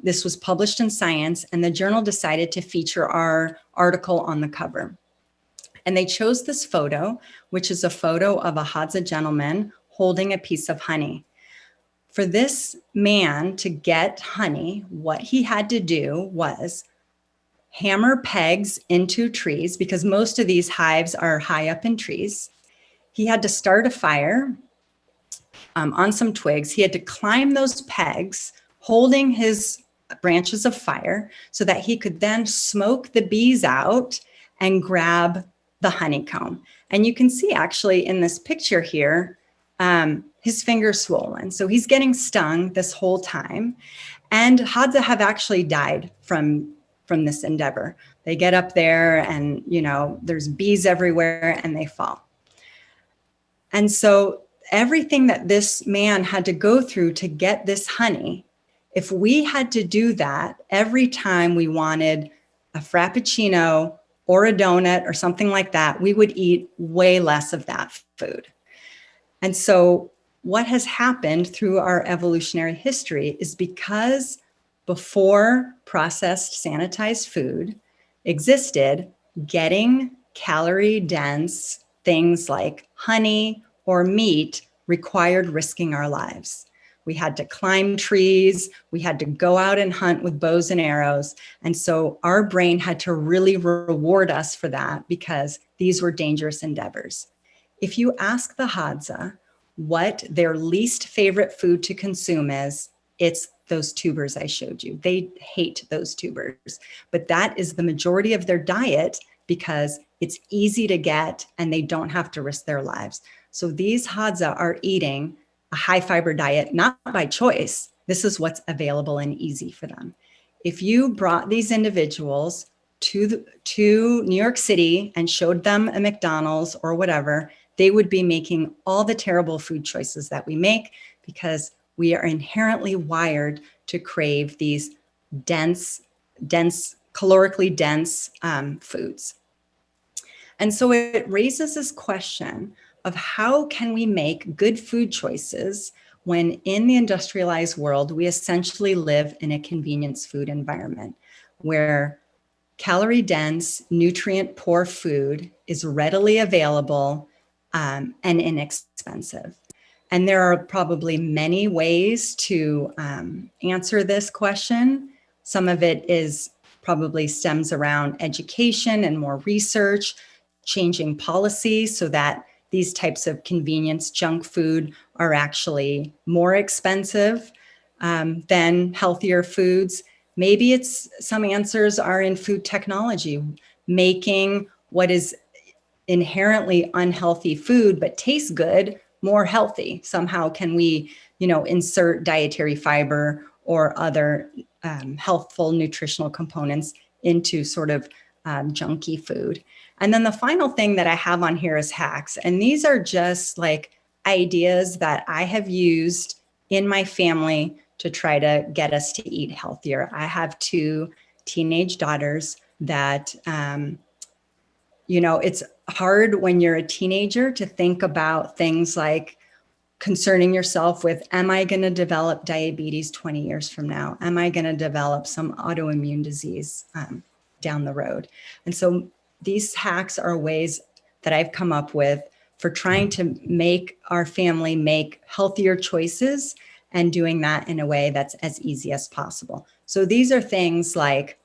this was published in Science, and the journal decided to feature our article on the cover. And they chose this photo, which is a photo of a Hadza gentleman holding a piece of honey. For this man to get honey, what he had to do was hammer pegs into trees, because most of these hives are high up in trees. He had to start a fire on some twigs. He had to climb those pegs, holding his branches of fire, so that he could then smoke the bees out and grab the honeycomb. And you can see actually in this picture here, his finger's swollen. So he's getting stung this whole time. And Hadza have actually died from this endeavor. They get up there and, you know, there's bees everywhere and they fall. And so everything that this man had to go through to get this honey, if we had to do that every time we wanted a Frappuccino or a donut or something like that, we would eat way less of that food. And so what has happened through our evolutionary history is because before processed sanitized food existed, getting calorie dense things like honey or meat required risking our lives. We had to climb trees, we had to go out and hunt with bows and arrows. And so our brain had to really reward us for that because these were dangerous endeavors. If you ask the Hadza what their least favorite food to consume is, it's those tubers I showed you. They hate those tubers, but that is the majority of their diet because it's easy to get and they don't have to risk their lives. So these Hadza are eating a high fiber diet, not by choice. This is what's available and easy for them. If you brought these individuals to New York City and showed them a McDonald's or whatever, they would be making all the terrible food choices that we make because we are inherently wired to crave these dense, calorically dense foods. And so it raises this question of how can we make good food choices when in the industrialized world, we essentially live in a convenience food environment where calorie dense, nutrient poor food is readily available and inexpensive. And there are probably many ways to answer this question. Some of it is probably stems around education and more research, changing policy so that these types of convenience junk food are actually more expensive than healthier foods. Maybe it's some answers are in food technology, making what is inherently unhealthy food but tastes good more healthy. Somehow can we, insert dietary fiber or other healthful nutritional components into sort of junky food. And then the final thing that I have on here is hacks. And these are just like ideas that I have used in my family to try to get us to eat healthier. I have 2 teenage daughters that, it's hard when you're a teenager to think about things like concerning yourself with, am I going to develop diabetes 20 years from now? Am I going to develop some autoimmune disease down the road? And so these hacks are ways that I've come up with for trying to make our family make healthier choices and doing that in a way that's as easy as possible. So these are things like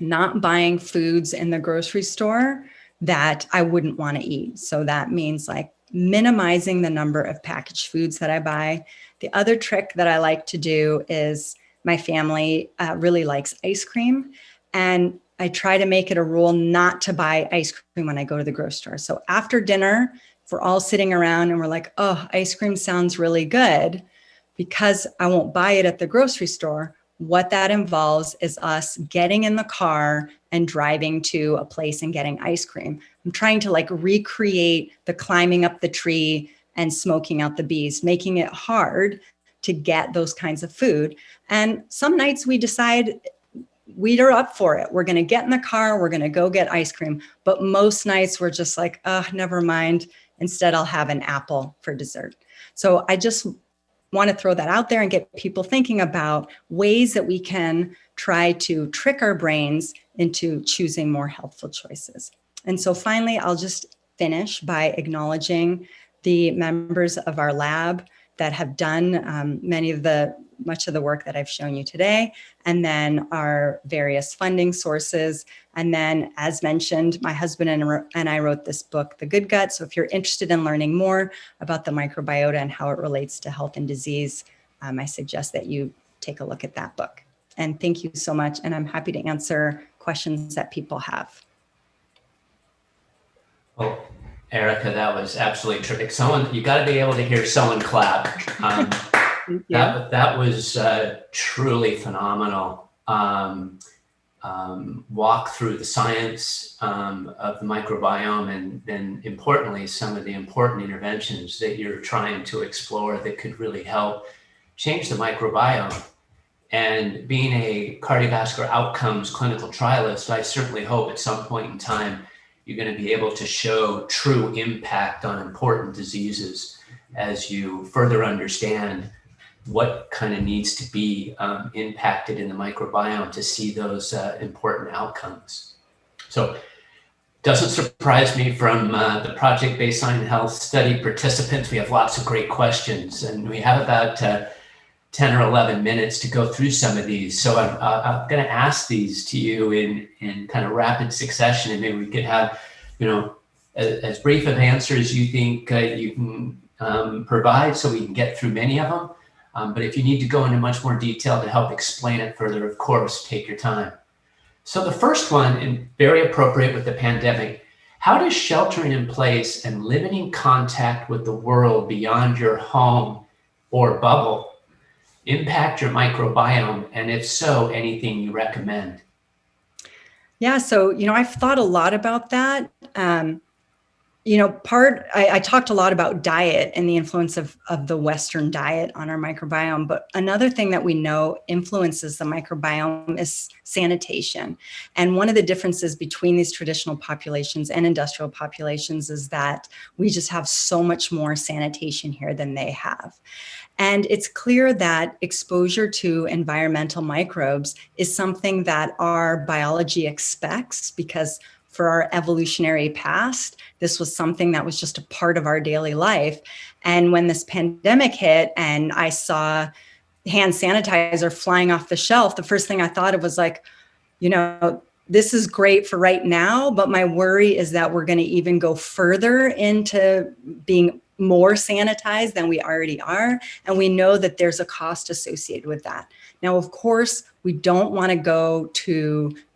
not buying foods in the grocery store that I wouldn't want to eat. So that means like minimizing the number of packaged foods that I buy. The other trick that I like to do is my family really likes ice cream. And I try to make it a rule not to buy ice cream when I go to the grocery store. So after dinner, if we're all sitting around and we're like, oh, ice cream sounds really good, because I won't buy it at the grocery store, what that involves is us getting in the car and driving to a place and getting ice cream. I'm trying to recreate the climbing up the tree and smoking out the bees, making it hard to get those kinds of food. And some nights we decide we are up for it. We're going to get in the car. We're going to go get ice cream. But most nights we're just like, oh, never mind. Instead, I'll have an apple for dessert. So I just want to throw that out there and get people thinking about ways that we can try to trick our brains into choosing more healthful choices. And so finally, I'll just finish by acknowledging the members of our lab that have done much of the work that I've shown you today, and then our various funding sources. And then, as mentioned, my husband and I wrote this book, The Good Gut. So if you're interested in learning more about the microbiota and how it relates to health and disease, I suggest that you take a look at that book. And thank you so much. And I'm happy to answer questions that people have. Well, Erica, that was absolutely terrific. You got to be able to hear someone clap. That was truly phenomenal. Walk through the science of the microbiome, and then importantly, some of the important interventions that you're trying to explore that could really help change the microbiome. And being a cardiovascular outcomes clinical trialist, I certainly hope at some point in time you're going to be able to show true impact on important diseases as you further understand what kind of needs to be impacted in the microbiome to see those important outcomes. So doesn't surprise me from the Project Baseline Health Study participants. We have lots of great questions, and we have about 10 or 11 minutes to go through some of these. So I'm going to ask these to you in kind of rapid succession, and maybe we could have, as brief of answers you think you can provide so we can get through many of them. But if you need to go into much more detail to help explain it further, of course, take your time. So the first one, and very appropriate with the pandemic, how does sheltering in place and limiting contact with the world beyond your home or bubble impact your microbiome? And if so, anything you recommend? Yeah, so, I've thought a lot about that. I talked a lot about diet and the influence of the Western diet on our microbiome. But another thing that we know influences the microbiome is sanitation. And one of the differences between these traditional populations and industrial populations is that we just have so much more sanitation here than they have. And it's clear that exposure to environmental microbes is something that our biology expects, because for our evolutionary past, this was something that was just a part of our daily life. And when this pandemic hit and I saw hand sanitizer flying off the shelf, the first thing I thought of was like, this is great for right now, but my worry is that we're going to even go further into being more sanitized than we already are. And we know that there's a cost associated with that. Now, of course, we don't want to go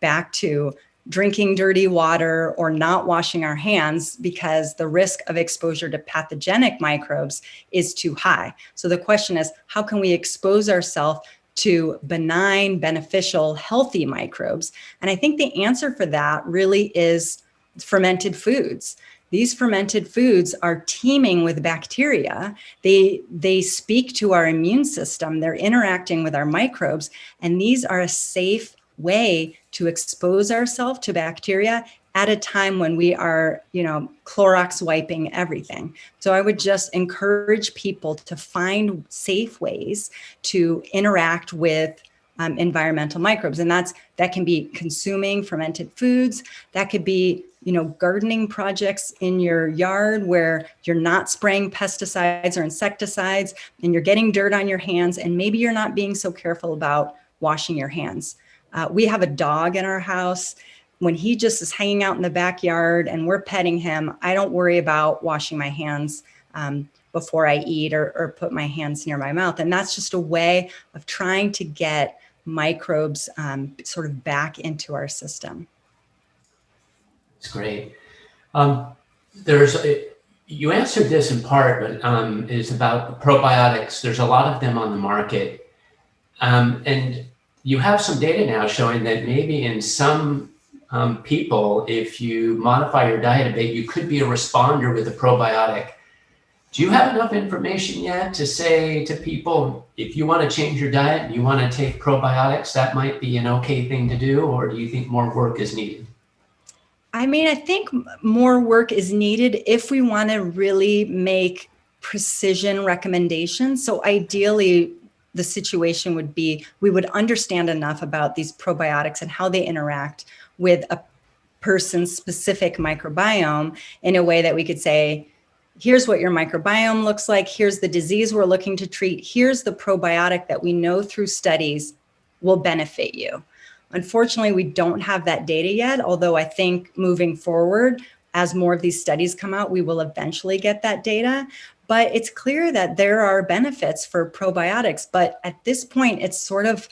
back to drinking dirty water or not washing our hands, because the risk of exposure to pathogenic microbes is too high. So the question is, how can we expose ourselves to benign, beneficial, healthy microbes? And I think the answer for that really is fermented foods. These fermented foods are teeming with bacteria. They speak to our immune system. They're interacting with our microbes. And these are a safe way to expose ourselves to bacteria at a time when we are, Clorox wiping everything. So I would just encourage people to find safe ways to interact with environmental microbes. And that can be consuming fermented foods. That could be, gardening projects in your yard where you're not spraying pesticides or insecticides and you're getting dirt on your hands. And maybe you're not being so careful about washing your hands. We have a dog in our house. When he just is hanging out in the backyard and we're petting him, I don't worry about washing my hands before I eat or put my hands near my mouth. And that's just a way of trying to get microbes sort of back into our system. That's great. You answered this in part, but is about probiotics. There's a lot of them on the market. And you have some data now showing that maybe in some people, if you modify your diet a bit, you could be a responder with a probiotic. Do you have enough information yet to say to people, if you want to change your diet and you want to take probiotics, that might be an okay thing to do? Or do you think more work is needed? I mean, I think more work is needed if we want to really make precision recommendations. So ideally, the situation would be we would understand enough about these probiotics and how they interact with a person's specific microbiome in a way that we could say, here's what your microbiome looks like, here's the disease we're looking to treat, here's the probiotic that we know through studies will benefit you. Unfortunately, we don't have that data yet, although I think moving forward, as more of these studies come out, we will eventually get that data. But it's clear that there are benefits for probiotics. But at this point, it's sort of,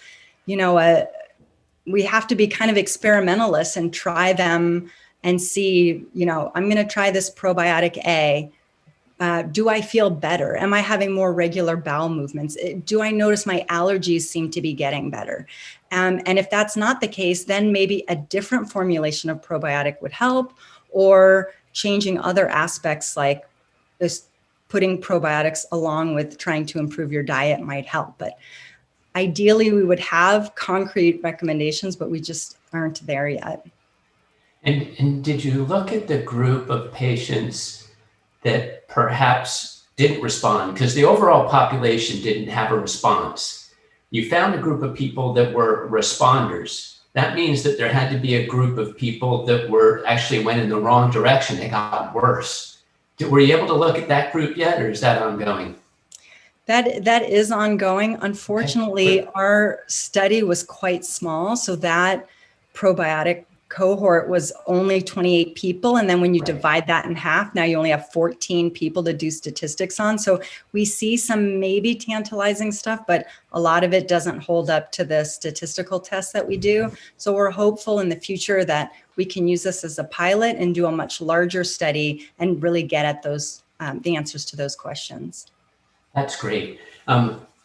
we have to be kind of experimentalists and try them and see, I'm going to try this probiotic A. Do I feel better? Am I having more regular bowel movements? Do I notice my allergies seem to be getting better? And if that's not the case, then maybe a different formulation of probiotic would help, or changing other aspects like this, putting probiotics along with trying to improve your diet might help. But ideally, we would have concrete recommendations, but we just aren't there yet. And did you look at the group of patients that perhaps didn't respond? Because the overall population didn't have a response. You found a group of people that were responders. That means that there had to be a group of people that were actually went in the wrong direction. They got worse. Were you able to look at that group yet, or is that ongoing? That is ongoing. Unfortunately, Okay. our study was quite small, so that probiotic cohort was only 28 people. And then when you divide that in half, now you only have 14 people to do statistics on. So we see some maybe tantalizing stuff, but a lot of it doesn't hold up to the statistical tests that we do. So we're hopeful in the future that we can use this as a pilot and do a much larger study and really get at those the answers to those questions. That's great.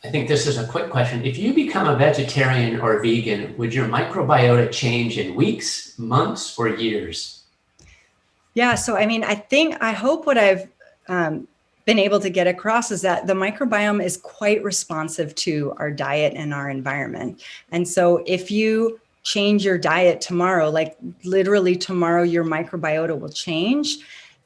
I think this is a quick question. If you become a vegetarian or vegan, would your microbiota change in weeks, months, or years? Yeah, so I mean, I hope what I've been able to get across is that the microbiome is quite responsive to our diet and our environment. And so if you change your diet tomorrow, like literally tomorrow, your microbiota will change.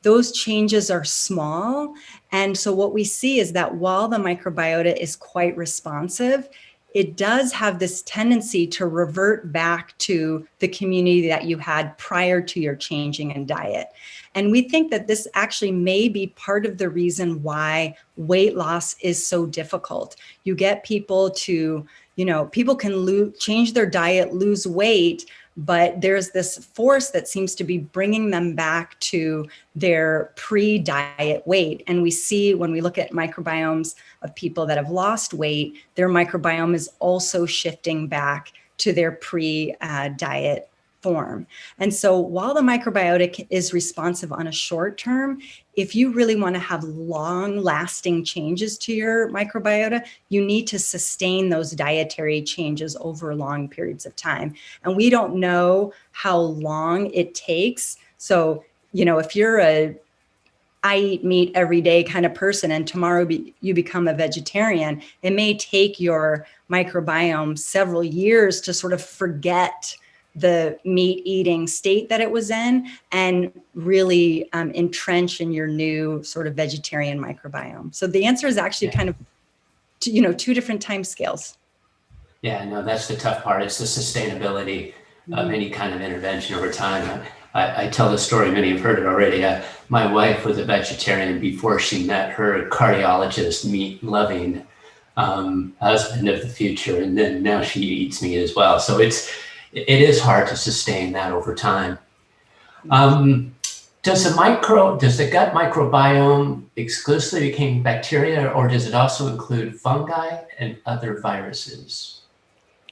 Those changes are small. And so what we see is that while the microbiota is quite responsive, it does have this tendency to revert back to the community that you had prior to your changing in diet. And we think that this actually may be part of the reason why weight loss is so difficult. You get people to, people can change their diet, lose weight, but there's this force that seems to be bringing them back to their pre-diet weight. And we see when we look at microbiomes of people that have lost weight, their microbiome is also shifting back to their pre-diet form. And so while the microbiota is responsive on a short term, if you really want to have long lasting changes to your microbiota, you need to sustain those dietary changes over long periods of time. And we don't know how long it takes. So, if you're I eat meat every day kind of person and tomorrow you become a vegetarian, it may take your microbiome several years to sort of forget the meat eating state that it was in and really entrench in your new sort of vegetarian microbiome. So the answer is actually kind of, two different time scales. Yeah, no, that's the tough part. It's the sustainability of any kind of intervention over time. I tell the story, many have heard it already. My wife was a vegetarian before she met her cardiologist, meat-loving husband of the future, and then now she eats meat as well. So it is hard to sustain that over time. Does the gut microbiome exclusively contain bacteria, or does it also include fungi and other viruses?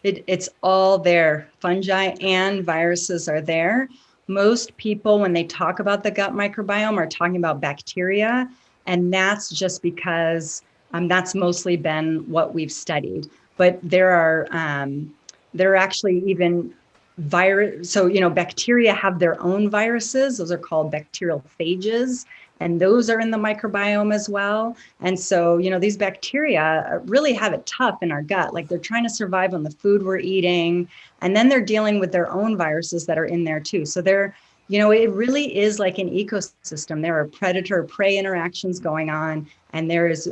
It's all there. Fungi and viruses are there. Most people, when they talk about the gut microbiome, are talking about bacteria, and that's just because that's mostly been what we've studied. But there are actually even virus. So, bacteria have their own viruses. Those are called bacterial phages. And those are in the microbiome as well. And so, these bacteria really have it tough in our gut. Like they're trying to survive on the food we're eating. And then they're dealing with their own viruses that are in there too. So it really is like an ecosystem. There are predator-prey interactions going on. And there is,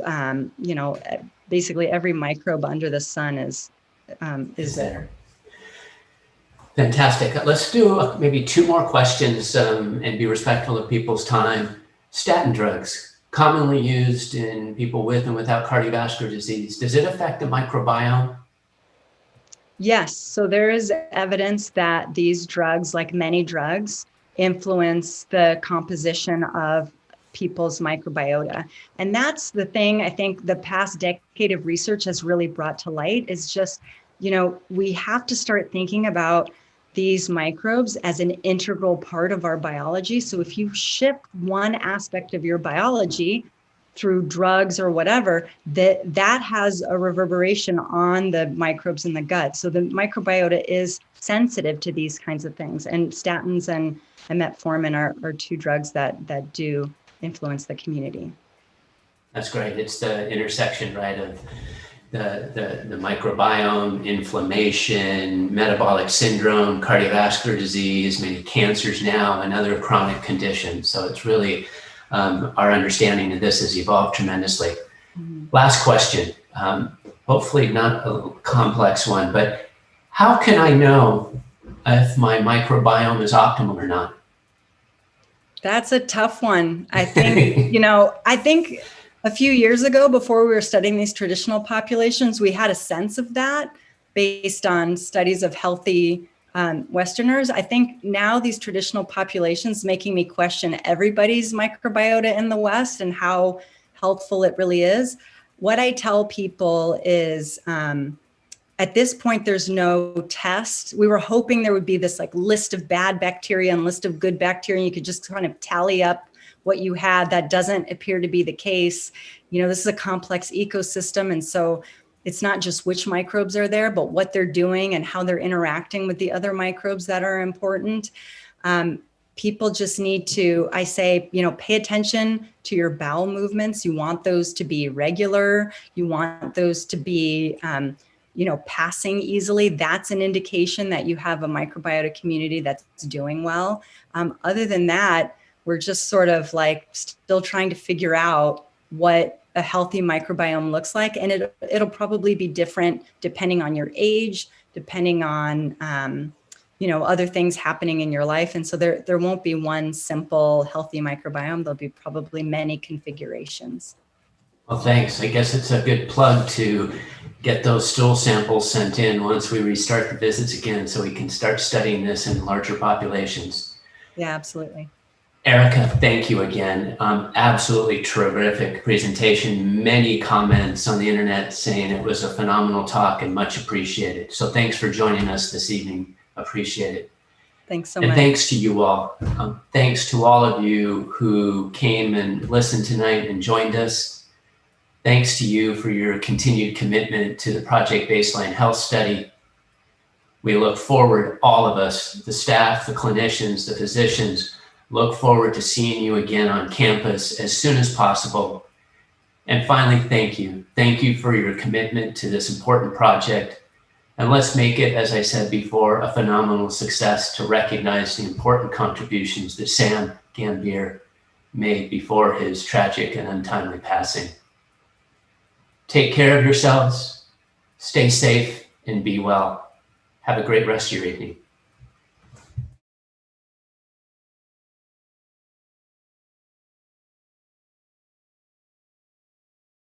basically every microbe under the sun is there. Fantastic. Let's do maybe two more questions and be respectful of people's time. Statin drugs, commonly used in people with and without cardiovascular disease. Does it affect the microbiome? Yes. So there is evidence that these drugs, like many drugs, influence the composition of people's microbiota. And that's the thing I think the past decade of research has really brought to light is just, we have to start thinking about these microbes as an integral part of our biology. So if you shift one aspect of your biology through drugs or whatever, that has a reverberation on the microbes in the gut. So the microbiota is sensitive to these kinds of things. And statins and metformin are two drugs that do influence the community. That's great. It's the intersection, right, of the microbiome, inflammation, metabolic syndrome, cardiovascular disease, many cancers now, and other chronic conditions. So it's really, our understanding of this has evolved tremendously. Mm-hmm. Last question, hopefully not a complex one, but how can I know if my microbiome is optimal or not? That's a tough one. I think, I think a few years ago, before we were studying these traditional populations, we had a sense of that based on studies of healthy Westerners. I think now these traditional populations making me question everybody's microbiota in the West and how healthful it really is. What I tell people is, at this point, there's no test. We were hoping there would be this like list of bad bacteria and list of good bacteria. And you could just kind of tally up what you had. That doesn't appear to be the case. This is a complex ecosystem. And so it's not just which microbes are there, but what they're doing and how they're interacting with the other microbes that are important. People just need to, I say, pay attention to your bowel movements. You want those to be regular. You want those to be, passing easily. That's an indication that you have a microbiota community that's doing well. Other than that, we're just sort of like still trying to figure out what a healthy microbiome looks like. And it'll probably be different depending on your age, depending on, other things happening in your life. And so there won't be one simple healthy microbiome. There'll be probably many configurations. Well, thanks. I guess it's a good plug to get those stool samples sent in once we restart the visits again so we can start studying this in larger populations. Yeah, absolutely. Erica, thank you again. Absolutely terrific presentation. Many comments on the internet saying it was a phenomenal talk and much appreciated. So thanks for joining us this evening. Appreciate it. Thanks so much. And thanks to you all. Thanks to all of you who came and listened tonight and joined us. Thanks to you for your continued commitment to the Project Baseline Health Study. We look forward, all of us, the staff, the clinicians, the physicians, look forward to seeing you again on campus as soon as possible. And finally, thank you. Thank you for your commitment to this important project. And let's make it, as I said before, a phenomenal success to recognize the important contributions that Sam Gambier made before his tragic and untimely passing. Take care of yourselves, stay safe, and be well. Have a great rest of your evening.